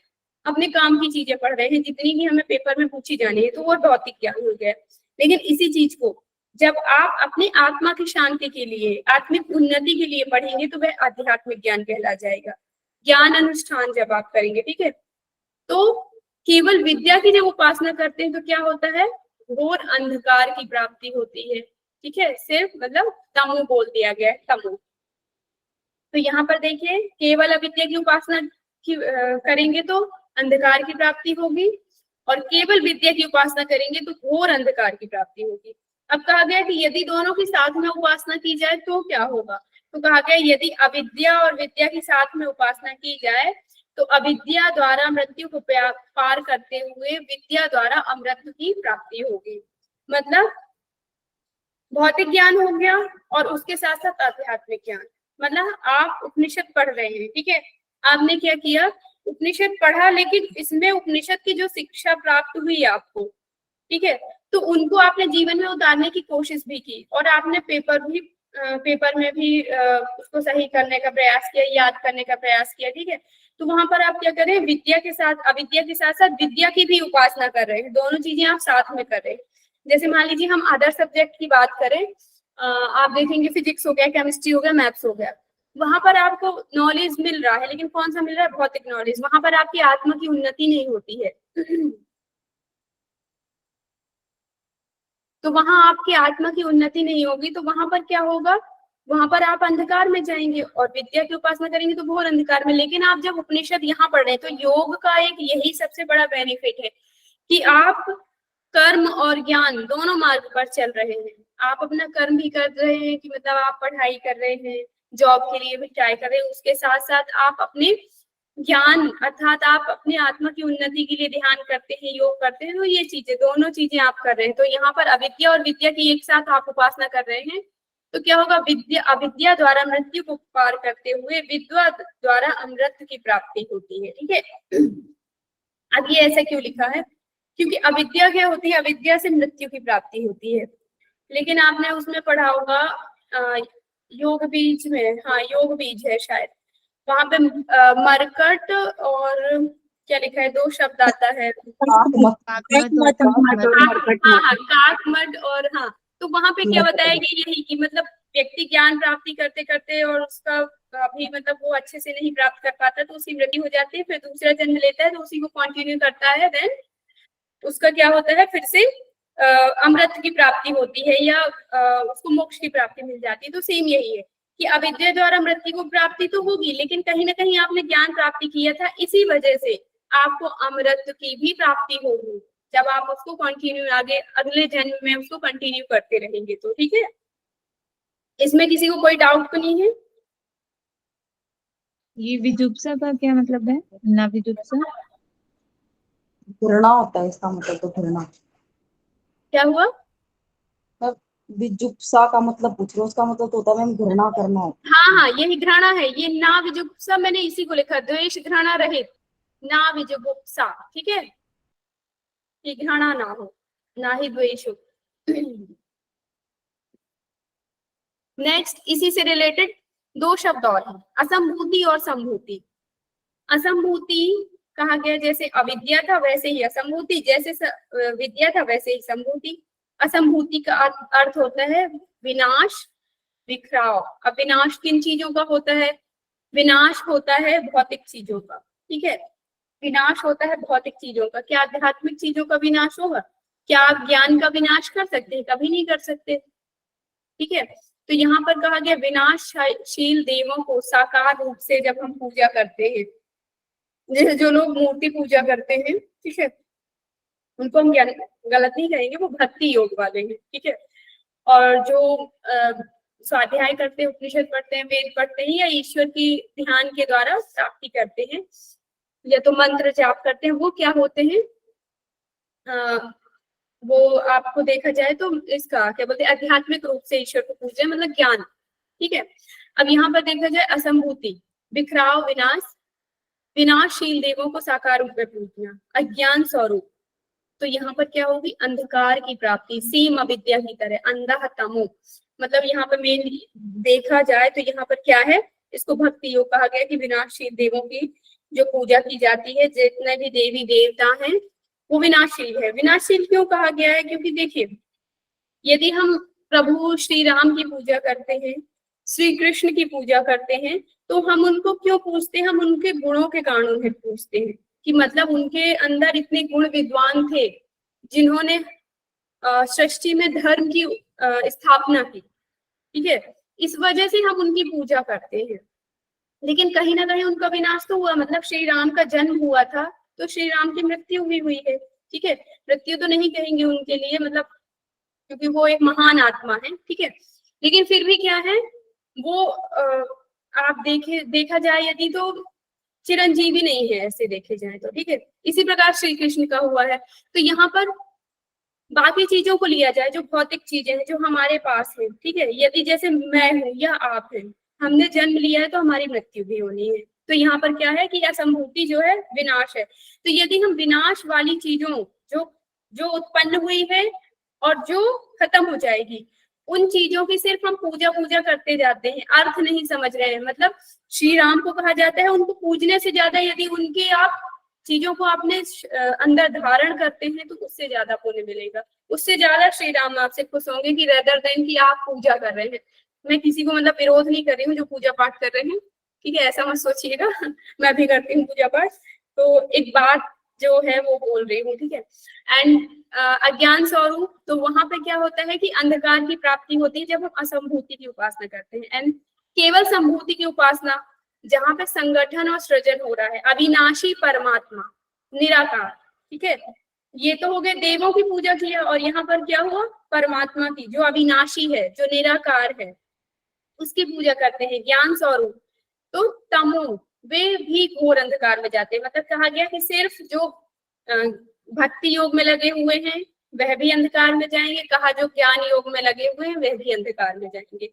अपने काम की चीजें पढ़ रहे हैं, जितनी भी हमें पेपर में पूछी जानी है, तो वो भौतिक ज्ञान हो गया। लेकिन इसी चीज को जब आप अपनी आत्मा की शांति के लिए, आत्मिक उन्नति के लिए पढ़ेंगे, तो वह आध्यात्मिक ज्ञान कहला जाएगा। ज्ञान अनुष्ठान जब आप करेंगे, ठीक है, तो केवल विद्या की जब उपासना करते हैं तो क्या होता है, घोर अंधकार की प्राप्ति होती है। ठीक है, सिर्फ मतलब तमो बोल दिया गया है, तमो। तो यहाँ पर देखिए, केवल अविद्या की उपासना करेंगे तो अंधकार की प्राप्ति होगी, और केवल विद्या की उपासना करेंगे तो घोर अंधकार की प्राप्ति होगी। अब कहा गया कि यदि दोनों की साथ में उपासना की जाए तो क्या होगा, तो कहा गया यदि अविद्या और विद्या की साथ में उपासना की जाए तो अविद्या द्वारा मृत्यु को पार करते हुए विद्या द्वारा अमृत की प्राप्ति होगी। मतलब भौतिक ज्ञान हो गया और उसके साथ साथ आध्यात्मिक ज्ञान। मतलब आप उपनिषद पढ़ रहे हैं, ठीक है, आपने क्या किया, उपनिषद पढ़ा, लेकिन इसमें उपनिषद की जो शिक्षा प्राप्त हुई आपको, ठीक है, तो उनको आपने जीवन में उतारने की कोशिश भी की, और आपने पेपर में भी उसको सही करने का प्रयास किया, याद करने का प्रयास किया। ठीक है, तो वहां पर आप क्या करें, विद्या के साथ अविद्या के साथ साथ विद्या की भी उपासना कर रहे हैं, दोनों चीजें आप साथ में कर रहे हैं। जैसे मान लीजिए हम अदर सब्जेक्ट की बात करें, आप देखेंगे फिजिक्स हो गया, केमिस्ट्री हो गया, मैथ्स हो गया, वहां पर आपको नॉलेज मिल रहा है, लेकिन कौन सा मिल रहा है, भौतिक नॉलेज। वहां पर आपकी आत्मा की उन्नति नहीं होती है। तो वहां आपकी आत्मा की उन्नति नहीं होगी, तो वहां पर क्या होगा, वहां पर आप अंधकार में जाएंगे, और विद्या की उपासना करेंगे तो घोर अंधकार में। लेकिन आप जब उपनिषद यहाँ पढ़ रहे हैं, तो योग का एक यही सबसे बड़ा बेनिफिट है कि आप कर्म और ज्ञान दोनों मार्ग पर चल रहे हैं। आप अपना कर्म भी कर रहे हैं कि मतलब आप पढ़ाई कर रहे हैं, जॉब के लिए भी ट्राई कर रहे हैं, उसके साथ साथ आप अपने ज्ञान अर्थात आप अपने आत्मा की उन्नति के लिए ध्यान करते हैं, योग करते हैं, तो ये चीजें, दोनों चीजें आप कर रहे हैं। तो यहाँ पर अविद्या और विद्या की एक साथ आप उपासना कर रहे हैं, तो क्या होगा, विद्या अविद्या द्वारा मृत्यु को पार करते हुए विद्या द्वारा अमृत की प्राप्ति होती है। ठीक है, अब ये ऐसा क्यों लिखा है, क्योंकि अविद्या क्या होती है, अविद्या से मृत्यु की प्राप्ति होती है। लेकिन आपने उसमें पढ़ा होगा योग बीज में, हाँ योग बीज है शायद, वहां पे मरकट और क्या लिखा है, दो शब्द आता है, काकमड और हाँ, तो वहां पे क्या बताया गया, यही कि मतलब व्यक्ति ज्ञान प्राप्ति करते करते और उसका अभी मतलब वो अच्छे से नहीं प्राप्त कर पाता, तो उसकी मृत्यु हो जाती है, फिर दूसरा जन्म लेता है, तो उसी को कंटिन्यू करता है, देन उसका क्या होता है, फिर से अमृत की प्राप्ति होती है, या उसको मोक्ष की प्राप्ति मिल जाती है। तो सेम यही है कि अविद्या द्वारा मृत्यु को प्राप्ति तो होगी, लेकिन कहीं ना कहीं आपने ज्ञान प्राप्ति किया था, इसी वजह से आपको अमृत की भी प्राप्ति होगी, जब आप उसको कंटिन्यू आगे अगले जन्म में उसको कंटिन्यू करते रहेंगे तो। ठीक है, इसमें किसी को कोई डाउट तो नहीं है। ये विजुप्सा का क्या मतलब है, ना विजुप्सा घृणा होता है इसका मतलब, तो घृणा क्या हुआ, विजुप्सा का मतलब पूछ रहे हो, उसका मतलब तो होता है मैम घृणा करना है। हाँ हाँ, यही घृणा है, ये ना विजुगुप्सा, मैंने इसी को लिखा, द्वेष घृणा रहित, ना विजुगुप्सा। ठीक है, कि घृणा ना हो, ना ही द्वेष हो। नेक्स्ट इसी से रिलेटेड दो शब्द और हैं, असंभूति और संभूति। असंभूति कहा गया जैसे अविद्या था वैसे ही असंभूति, जैसे विद्या था वैसे ही संभूति। असंभूति का अर्थ होता है विनाश, बिखराव। अब विनाश किन चीजों का होता है, विनाश होता है भौतिक चीजों का। ठीक है, विनाश होता है भौतिक चीजों का। क्या आध्यात्मिक चीजों का विनाश होगा, क्या आप ज्ञान का विनाश कर सकते हैं, कभी नहीं कर सकते। ठीक है, तो यहाँ पर कहा गया विनाशशील देवों को साकार रूप से जब हम पूजा करते हैं, जैसे जो लोग मूर्ति पूजा करते हैं, ठीक है, उनको हम गलत नहीं कहेंगे, वो भक्ति योग वाले हैं, ठीक है। और जो स्वाध्याय करते हैं, उपनिषद पढ़ते हैं, वेद पढ़ते हैं, या ईश्वर की ध्यान के द्वारा प्राप्ति करते हैं, या तो मंत्र जाप करते हैं, वो क्या होते हैं, वो आपको देखा जाए तो इसका क्या बोलते हैं, आध्यात्मिक रूप से ईश्वर को पूजे, मतलब ज्ञान, ठीक है। अब यहाँ पर देखा जाए असंभूति, बिखराव, विनाश, विनाशशील देवों को साकार रूप में पूजना, अज्ञान स्वरूप, तो यहाँ पर क्या होगी, अंधकार की प्राप्ति, सीम अविद्या की तरह, अंधा तमो, मतलब यहाँ पर मेन देखा जाए तो यहाँ पर क्या है, इसको भक्ति योग कहा गया कि विनाशशील देवों की जो पूजा की जाती है, जितने भी देवी देवता हैं वो विनाशशील है। विनाशशील क्यों कहा गया है, क्योंकि देखिए यदि हम प्रभु श्री राम की पूजा करते हैं, श्री कृष्ण की पूजा करते हैं, तो हम उनको क्यों पूजते हैं, हम उनके गुणों के कारण उन्हें पूजते हैं, कि मतलब उनके अंदर इतने गुण विद्वान थे जिन्होंने सृष्टि में धर्म की स्थापना की, ठीक है, इस वजह से हम उनकी पूजा करते हैं। लेकिन कहीं ना कहीं उनका विनाश तो हुआ, मतलब श्री राम का जन्म हुआ था तो श्री राम की मृत्यु भी हुई है, ठीक है, मृत्यु तो नहीं कहेंगे उनके लिए, मतलब क्योंकि वो एक महान आत्मा है, ठीक है, लेकिन फिर भी क्या है वो आप देखा जाए यदि तो चिरंजीवी नहीं है, ऐसे देखे जाए तो, ठीक है। इसी प्रकार श्री कृष्ण का हुआ है। तो यहाँ पर बाकी चीजों को लिया जाए, जो भौतिक चीजें हैं जो हमारे पास है, ठीक है, यदि जैसे मैं हूँ या आप हैं, हमने जन्म लिया है तो हमारी मृत्यु भी होनी है, तो यहाँ पर क्या है कि असंभूति जो है विनाश है। तो यदि हम विनाश वाली चीजों जो उत्पन्न हुई है और जो खत्म हो जाएगी, उन चीजों की सिर्फ हम पूजा करते जाते हैं, अर्थ नहीं समझ रहे हैं। मतलब श्री राम को कहा जाता है उनको पूजने से ज्यादा यदि उनके आप चीजों को अपने अंदर धारण करते हैं तो उससे ज्यादा पुण्य मिलेगा, उससे ज्यादा श्री राम आपसे खुश होंगे कि रेदर देन कि आप पूजा कर रहे हैं। मैं किसी को मतलब विरोध नहीं कर रही हूँ जो पूजा पाठ कर रहे हैं, ठीक है, ऐसा मत सोचिएगा मैं भी करती हूँ पूजा पाठ, तो एक बात जो है वो बोल रही हूँ, ठीक है। एंड अज्ञान स्वरूप, तो वहां पे क्या होता है कि अंधकार की प्राप्ति होती है जब हम असंभूति की उपासना करते हैं। एंड केवल संभूति की उपासना जहां पे संगठन और सृजन हो रहा है, अविनाशी परमात्मा निराकार, ठीक है, ये तो हो गए देवों की पूजा किया, और यहाँ पर क्या हुआ, परमात्मा की जो अविनाशी है, जो निराकार है, उसकी पूजा करते हैं ज्ञान स्वरूप। तो तमो, वे भी घोर अंधकार में जाते हैं, मतलब कहा गया कि सिर्फ जो भक्ति योग में लगे हुए हैं वह भी अंधकार में जाएंगे, कहा जो ज्ञान योग में लगे हुए हैं वह भी अंधकार में जाएंगे।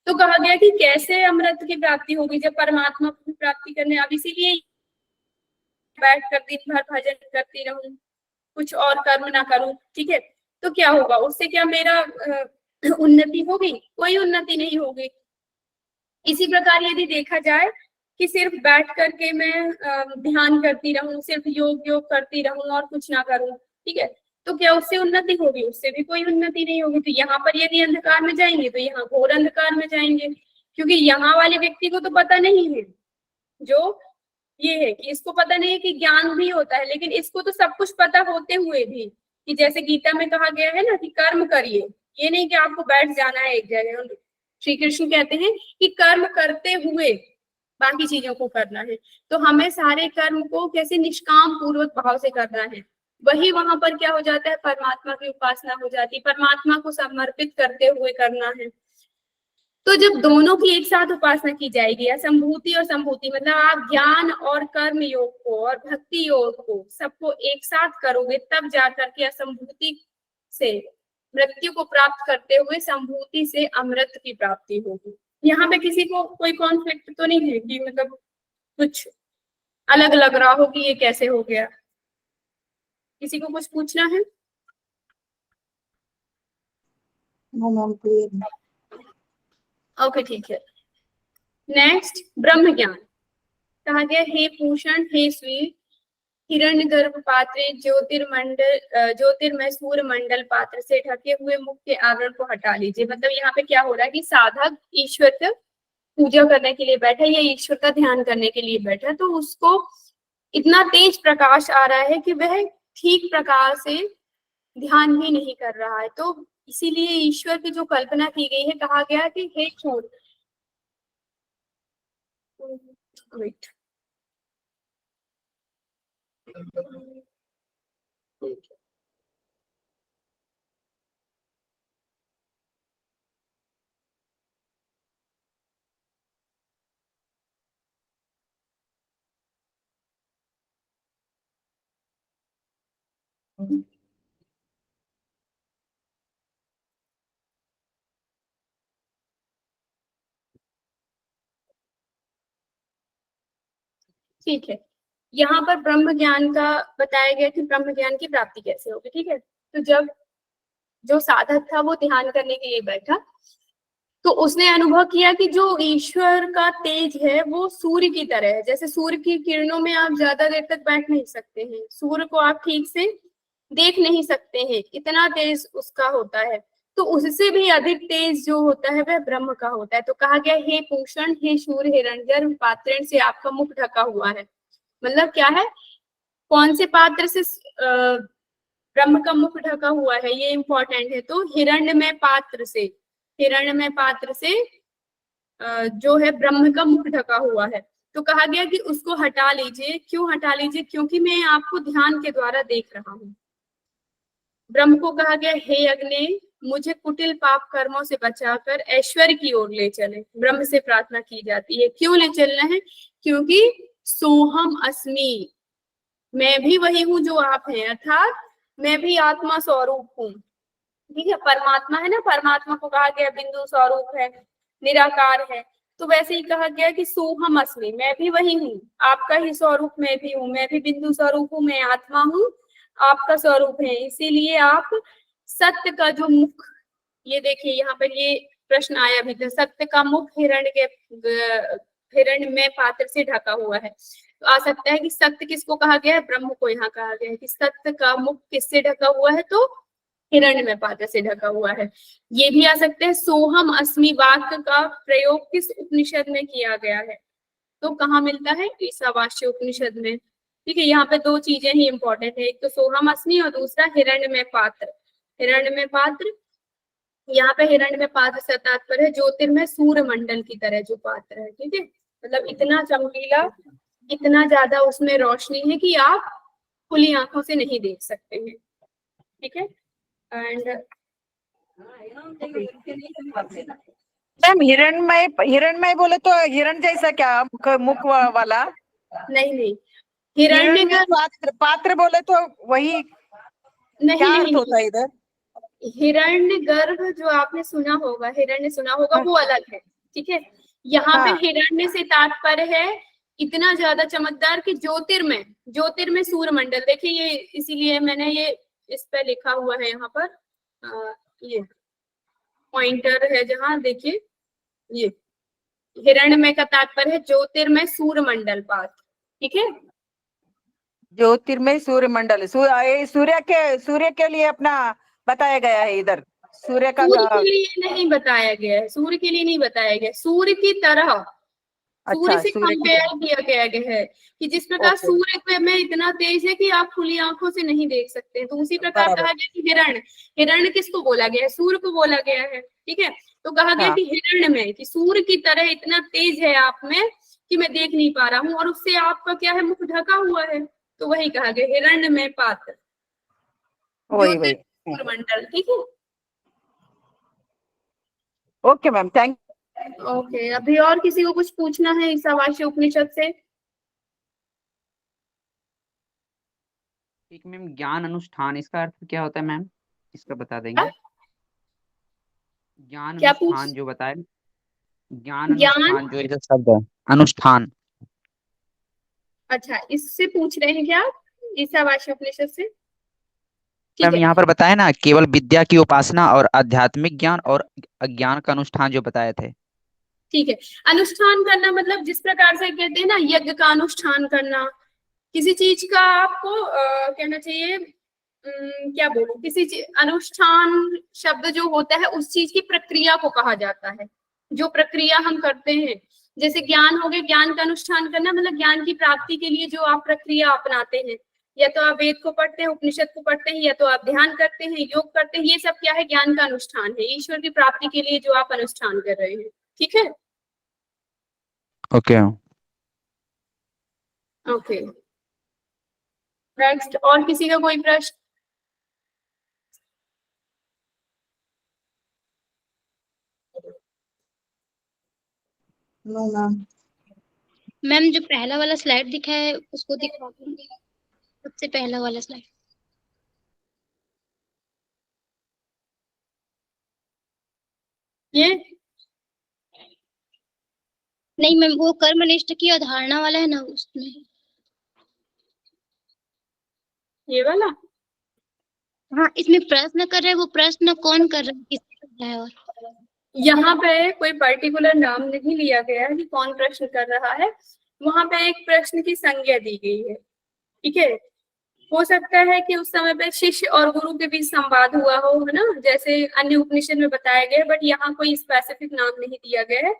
तो कहा गया कि कैसे अमृत की प्राप्ति होगी, जब परमात्मा की प्राप्ति करने, अब इसीलिए बैठ कर दिन भर भजन करती रहूं, कुछ और कर्म ना करूं, ठीक है, तो क्या होगा, उससे क्या मेरा उन्नति होगी, कोई उन्नति नहीं होगी। इसी प्रकार यदि देखा जाए कि सिर्फ बैठ करके मैं ध्यान करती रहूं, सिर्फ योग करती रहूं और कुछ ना करूं, ठीक है, तो क्या उससे उन्नति होगी, उससे भी कोई उन्नति नहीं होगी। तो यहाँ पर यदि अंधकार में जाएंगे तो यहाँ घोर अंधकार में जाएंगे, क्योंकि यहाँ वाले व्यक्ति को तो पता नहीं है, जो ये है कि इसको पता नहीं है कि ज्ञान भी होता है, लेकिन इसको तो सब कुछ पता होते हुए भी, कि जैसे गीता में कहा गया है ना कि कर्म करिए, ये नहीं कि आपको बैठ जाना है एक जगह। श्री कृष्ण कहते हैं कि कर्म करते हुए बाकी चीजों को करना है, तो हमें सारे कर्म को कैसे निष्काम पूर्वक भाव से करना है, वही वहां पर क्या हो जाता है, परमात्मा की उपासना हो जाती है, परमात्मा को समर्पित करते हुए करना है। तो जब दोनों की एक साथ उपासना की जाएगी, असंभूति और संभूति, मतलब आप ज्ञान और कर्म योग को और भक्ति योग को सबको एक साथ करोगे, तब जाकर के असंभूति से मृत्यु को प्राप्त करते हुए संभूति से अमृत की प्राप्ति होगी। यहाँ पे किसी को कोई कॉन्फ्लिक्ट तो नहीं है कि मतलब कुछ अलग लग रहा हो कि ये कैसे हो गया, किसी को कुछ पूछना है? No ma'am, clear. ओके, ठीक है। नेक्स्ट ब्रह्म ज्ञान कहा गया, हे पूषण, हे स्वीर, हिरण्यगर्भ पात्रे ज्योतिर्मय सूर्य मंडल पात्र से ढके हुए मुख के आवरण को हटा लीजिए। मतलब यहाँ पे क्या हो रहा है कि साधक ईश्वर का पूजा करने के लिए बैठा या ईश्वर का ध्यान करने के लिए बैठा, तो उसको इतना तेज प्रकाश आ रहा है कि वह ठीक प्रकार से ध्यान भी नहीं कर रहा है। तो इसीलिए ईश्वर की जो कल्पना की गई है, कहा गया कि हे शूर, वेट, ठीक है। यहाँ पर ब्रह्म ज्ञान का बताया गया कि ब्रह्म ज्ञान की प्राप्ति कैसे होगी। ठीक है, तो जब जो साधक था वो ध्यान करने के लिए बैठा, तो उसने अनुभव किया कि जो ईश्वर का तेज है वो सूर्य की तरह है। जैसे सूर्य की किरणों में आप ज्यादा देर तक बैठ नहीं सकते हैं, सूर्य को आप ठीक से देख नहीं सकते हैं, इतना तेज उसका होता है। तो उससे भी अधिक तेज जो होता है वह ब्रह्म का होता है। तो कहा गया, हे पूषण, हे सूर्य, हिरण्यगर्भ, पात्रेण से आपका मुख ढका हुआ है। मतलब क्या है, कौन से पात्र से ब्रह्म का मुख ढका हुआ है, ये इंपॉर्टेंट है। तो हिरण्यमय पात्र से, हिरण्यमय पात्र से जो है ब्रह्म का मुख ढका हुआ है। तो कहा गया कि उसको हटा लीजिए। क्यों हटा लीजिए? क्योंकि मैं आपको ध्यान के द्वारा देख रहा हूँ। ब्रह्म को कहा गया, हे अग्नि, मुझे कुटिल पाप कर्मों से बचाकर ऐश्वर्य की ओर ले चले। ब्रह्म से प्रार्थना की जाती है। क्यों ले चलना है? क्योंकि सोहम अस्मि, मैं भी वही हूँ जो आप हैं, अर्थात मैं भी आत्मा स्वरूप हूँ। ठीक है, परमात्मा है ना, परमात्मा को कहा गया बिंदु स्वरूप है, निराकार है। तो वैसे ही कहा गया कि सोहम अस्मि, मैं भी वही हूँ, आपका ही स्वरूप मैं भी हूँ, मैं भी बिंदु स्वरूप हूँ, मैं आत्मा हूँ, आपका स्वरूप है। इसीलिए आप सत्य का जो मुख, ये देखिए यहाँ पर ये प्रश्न आया भी था, सत्य का मुख हिरण्य में पात्र से ढका हुआ है। तो आ सकता है कि सत्य किसको कहा गया है? ब्रह्म को यहाँ कहा गया है कि सत्य का मुख किससे ढका हुआ है? तो हिरण्य में पात्र से ढका हुआ है। ये भी आ सकते हैं, सोहम अस्मि वाक्य का प्रयोग किस उपनिषद में किया गया है? तो कहाँ मिलता है? ईशावास्य उपनिषद में। ठीक है, यहाँ पे दो चीजें ही इंपॉर्टेंट है, एक तो सोहम अस्मि और दूसरा हिरण्य में पात्र। हिरण्य में पात्र, यहाँ पे हिरण्य में पात्र से तात्पर्य है ज्योतिर्मय सूर्य मंडल की तरह जो पात्र है। ठीक है, मतलब इतना चमकीला, इतना ज्यादा उसमें रोशनी है कि आप खुली आंखों से नहीं देख सकते हैं। ठीक है, एंड मैम हिरणमय बोले तो हिरण जैसा क्या मुख वाला? नहीं नहीं, हिरण्य हिरण पात्र बोले तो वही नहीं क्या नहीं अर्थ होता है इधर? हिरण्य गर्भ जो आपने सुना होगा, हिरण्य सुना होगा, वो अलग है। ठीक है, यहाँ पे हिरण्य से तात्पर्य है इतना ज्यादा चमकदार कि ज्योतिर्मय, ज्योतिर्मय सूर्य मंडल। देखिए ये, इसीलिए मैंने ये इस पे लिखा हुआ है, यहाँ पर ये पॉइंटर है जहाँ, देखिए ये हिरण्यमय का तात्पर्य है ज्योतिर्मय सूर्य मंडल पात्र। ठीक है, ज्योतिर्मय सूर्य मंडल, सूर्य के लिए अपना बताया गया है इधर। सूर्य का सूर्य के लिए नहीं बताया गया है, सूर्य के लिए नहीं बताया गया, सूर्य की तरह, सूर्य अच्छा, से सूर्य की कंपेयर किया गया है कि जिस प्रकार सूर्य में इतना तेज है कि आप खुली आंखों से नहीं देख सकते हैं, तो उसी प्रकार कहा गया कि हिरण्य, हिरण्य किसको बोला गया है? सूर्य को बोला गया है। ठीक है, तो कहा गया कि हिरण्य में, कि सूर्य की तरह इतना तेज है आप में कि मैं देख नहीं पा रहा हूँ, और उससे आपका क्या है? मुख ढका हुआ है। तो वही कहा गया हिरण्य में पात्र, वही मंडल। ठीक है, ओके मैम, थैंक। ओके, अभी और किसी को कुछ पूछना है ईशावास्य उपनिषद से? ठीक मैम, ज्ञान अनुष्ठान इसका अर्थ क्या होता है मैम? इसका बता देंगे। ज्ञान क्या अनुष्ठान जो बताए, ज्ञान ज्ञान, अनुष्ठान जो इधर शब्द है, अनुष्ठान। अच्छा इससे पूछ रहे हैं क्या आप? ईशावास्य उपनिषद से? ठीक मैम है, यहाँ पर बताया ना, केवल विद्या की उपासना और आध्यात्मिक ज्ञान और अज्ञान का अनुष्ठान जो बताए थे। ठीक है। अनुष्ठान करना मतलब जिस प्रकार से कहते हैं ना, यज्ञ का अनुष्ठान करना, किसी चीज का आपको कहना चाहिए, क्या बोलूं, अनुष्ठान शब्द जो होता है उस चीज की प्रक्रिया को कहा जाता है, जो प्रक्रिया हम करते हैं। जैसे ज्ञान हो गया, ज्ञान का अनुष्ठान करना मतलब ज्ञान की प्राप्ति के लिए जो आप प्रक्रिया अपनाते हैं, या तो आप वेद को पढ़ते हैं, उपनिषद को पढ़ते हैं, या तो आप ध्यान करते हैं, योग करते हैं। ये सब क्या है? ज्ञान का अनुष्ठान है, ईश्वर की प्राप्ति के लिए जो आप अनुष्ठान कर रहे हैं। ठीक है, ओके। ओके। नेक्स्ट, और किसी का कोई प्रश्न? No ma'am. मैम जो पहला वाला स्लाइड दिखा है उसको दिखा दो, सबसे पहला वाला स्लाइड। ये नहीं मैम, वो कर्मनिष्ठ की अवधारणा वाला है ना, उसमें। ये वाला? हाँ, इसमें प्रश्न कर रहे हैं, वो प्रश्न कौन कर रहा है, किसने कर रहा है? और यहाँ पे कोई पर्टिकुलर नाम नहीं लिया गया है कि कौन प्रश्न कर रहा है। वहां पे एक प्रश्न की संज्ञा दी गई है। ठीक है, हो सकता है कि उस समय पे शिष्य और गुरु के बीच संवाद हुआ हो, है ना, जैसे अन्य उपनिषद में बताया गया है, बट यहाँ कोई स्पेसिफिक नाम नहीं दिया गया है।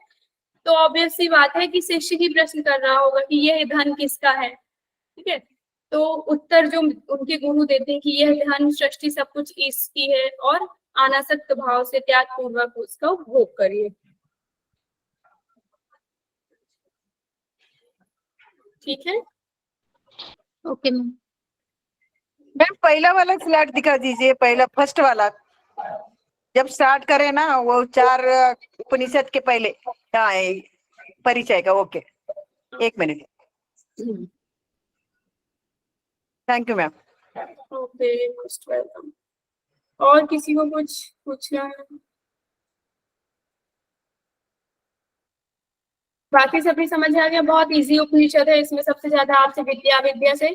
तो ऑब्वियस सी बात है कि शिष्य ही प्रश्न कर रहा होगा कि यह धन किसका है। ठीक है, तो उत्तर जो उनके गुरु देते हैं कि यह धन, सृष्टि, सब कुछ इसकी है और अनासक्त भाव से त्याग पूर्वक उसका उपभोग करिए। ठीक है, ओके मैम। मैम पहला वाला स्लाइड दिखा दीजिए, पहला फर्स्ट वाला। जब स्टार्ट करें ना, वो 4 उपनिषद के पहले हाँ, परिचय का। Okay, 1 minute. Thank you ma'am. Okay, most welcome. और किसी को कुछ पूछना है? बाकी सभी समझ आ गया। बहुत इजी उपनिषद है, इसमें सबसे ज्यादा आपसे विद्या, विद्या से,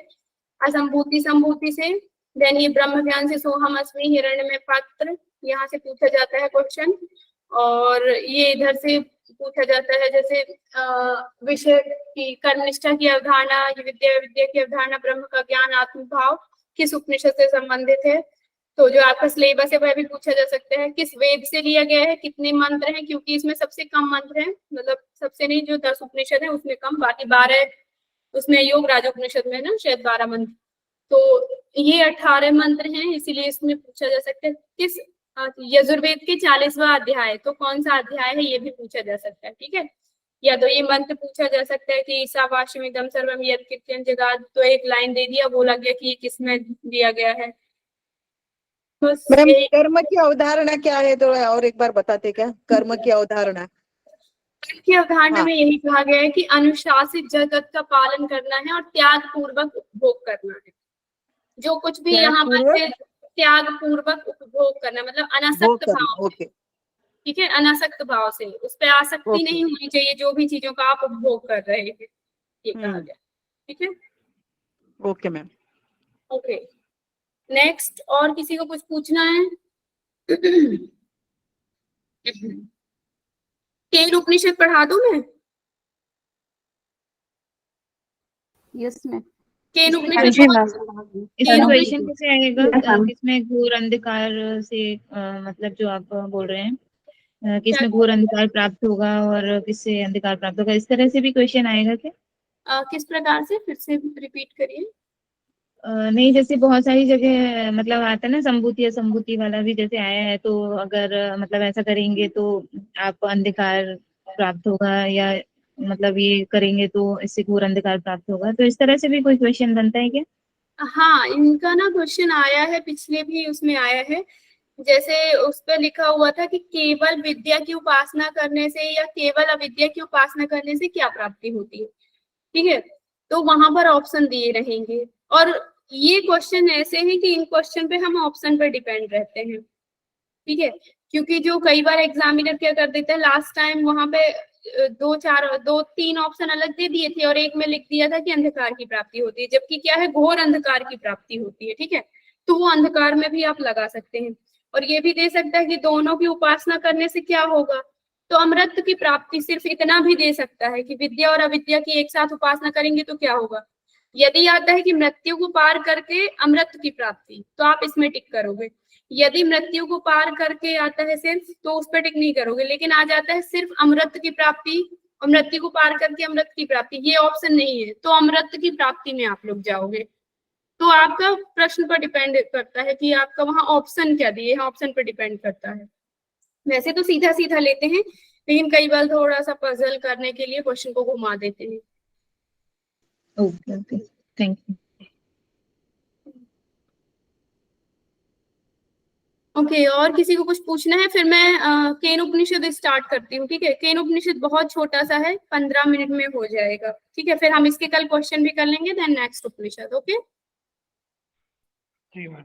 असंभूति, संभूति से, देन ये ब्रह्म ज्ञान से सोहम अस्मि, हिरण्यमय पात्र, यहाँ से पूछा जाता है क्वेश्चन। और ये इधर से पूछा जाता है, जैसे विषय की कर्मनिष्ठा की अवधारणा, ये विद्या, विद्या की अवधारणा, ब्रह्म का ज्ञान, आत्मभाव किस उपनिषद से संबंधित है। तो जो आपका सिलेबस है वह भी पूछा जा सकता है। किस वेद से लिया गया है, कितने मंत्र हैं, क्योंकि इसमें सबसे कम मंत्र हैं, मतलब सबसे नहीं, जो 10 उपनिषद है उसमें कम, बाकी 12 उसमें योग राज उपनिषद में ना शायद 12 मंत्र, तो ये 18 मंत्र हैं, इसीलिए इसमें पूछा जा सकता है। किस यजुर्वेद के 40वां अध्याय, तो कौन सा अध्याय है ये भी पूछा जा सकता है। ठीक है, या तो ये मंत्र पूछा जा सकता है कि ईशावास्यमिदं सर्वम यत् कीर्तनं जगाद, तो एक लाइन दे दिया, बोला गया कि ये किसमें दिया गया है। बस मैम यही। कर्म की अवधारणा क्या है, तो और एक बार बताते क्या कर्म की अवधारणा? की अवधारणा हाँ। में यही कहा गया है कि अनुशासित जगत का पालन करना है और त्याग पूर्वक उपभोग करना है। जो कुछ भी यहाँ पर त्याग पूर्वक उपभोग करना, मतलब अनासक्त भाव से। ओके ठीक है, अनासक्त भाव से, उस पर आसक्ति ओके। नहीं होनी चाहिए जो भी चीजों का आप उपभोग कर रहे हैं, ये कहा गया। ठीक है, ओके मैम। ओके। नेक्स्ट, और किसी को कुछ पूछना है? केन उपनिषद पढ़ा दूं मैं? Yes ma'am. केन हाँ उपनिषद जी बहुत- इसमें केन क्वेश्चन उपनिषद- कैसे आएगा किसमें घोर अंधकार से मतलब जो आप बोल रहे हैं किसमें घोर अंधकार प्राप्त होगा और किससे अंधकार प्राप्त होगा, इस तरह से भी क्वेश्चन आएगा क्या? किस प्रकार से, फिर से रिपीट करिए। नहीं, जैसे बहुत सारी जगह मतलब आता है ना, संभूति असंभूति वाला भी जैसे आया है, तो अगर मतलब ऐसा करेंगे तो आप अंधकार प्राप्त होगा, या मतलब ये करेंगे तो इससे घोर अंधकार प्राप्त होगा, तो इस तरह से भी कोई क्वेश्चन बनता है क्या? हाँ, इनका ना क्वेश्चन आया है, पिछले भी उसमें आया है। जैसे उस पर लिखा हुआ था कि केवल विद्या की उपासना करने से या केवल अविद्या की उपासना करने से क्या प्राप्ति होती है। ठीक है, तो वहां पर ऑप्शन दिए रहेंगे, और ये क्वेश्चन ऐसे हैं कि इन क्वेश्चन पे हम ऑप्शन पर डिपेंड रहते हैं। ठीक है, क्योंकि जो कई बार एग्जामिनर क्या कर देते हैं, लास्ट टाइम वहां पे 2-3 ऑप्शन अलग दे दिए थे और एक में लिख दिया था कि अंधकार की प्राप्ति होती है, जबकि क्या है, घोर अंधकार की प्राप्ति होती है। ठीक है, तो वो अंधकार में भी आप लगा सकते हैं, और ये भी दे सकता है कि दोनों की उपासना करने से क्या होगा, तो अमृत की प्राप्ति। सिर्फ इतना भी दे सकता है कि विद्या और अविद्या की एक साथ उपासना करेंगे तो क्या होगा। यदि आता है कि मृत्यु को पार करके अमृत की प्राप्ति, तो आप इसमें टिक करोगे। यदि मृत्यु को पार करके आता है सिर्फ, तो उस पर टिक नहीं करोगे। लेकिन आ जाता है सिर्फ अमृत की प्राप्ति और मृत्यु को पार करके अमृत की प्राप्ति, ये ऑप्शन नहीं है, तो अमृत की प्राप्ति में आप लोग जाओगे। तो आपका प्रश्न पर डिपेंड करता है कि आपका वहां ऑप्शन क्या दिए हैं, ऑप्शन पर डिपेंड करता है। वैसे तो सीधा सीधा लेते हैं, लेकिन कई बार थोड़ा सा पजल करने के लिए क्वेश्चन को घुमा देते हैं। Okay okay, thank you. Okay, और किसी को कुछ पूछना है? फिर मैं केन उपनिषद स्टार्ट करती हूँ, ठीक है। केन उपनिषद बहुत छोटा सा है, 15 मिनट में हो जाएगा, ठीक है। फिर हम इसके कल क्वेश्चन भी कर लेंगे, देन नेक्स्ट उपनिषद। ओके जी मैम।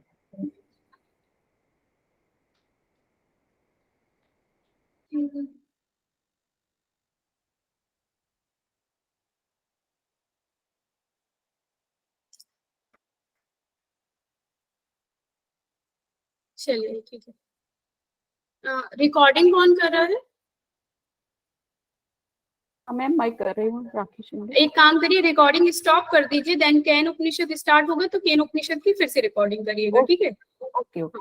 चलिए ठीक है। रिकॉर्डिंग कौन कर रहा है? मैम मैं कर रही हूँ, राखी शिंदे। एक काम करिए, रिकॉर्डिंग स्टॉप कर दीजिए, देन केन उपनिषद स्टार्ट होगा तो केन उपनिषद की फिर से रिकॉर्डिंग करिएगा, ठीक है। Okay okay.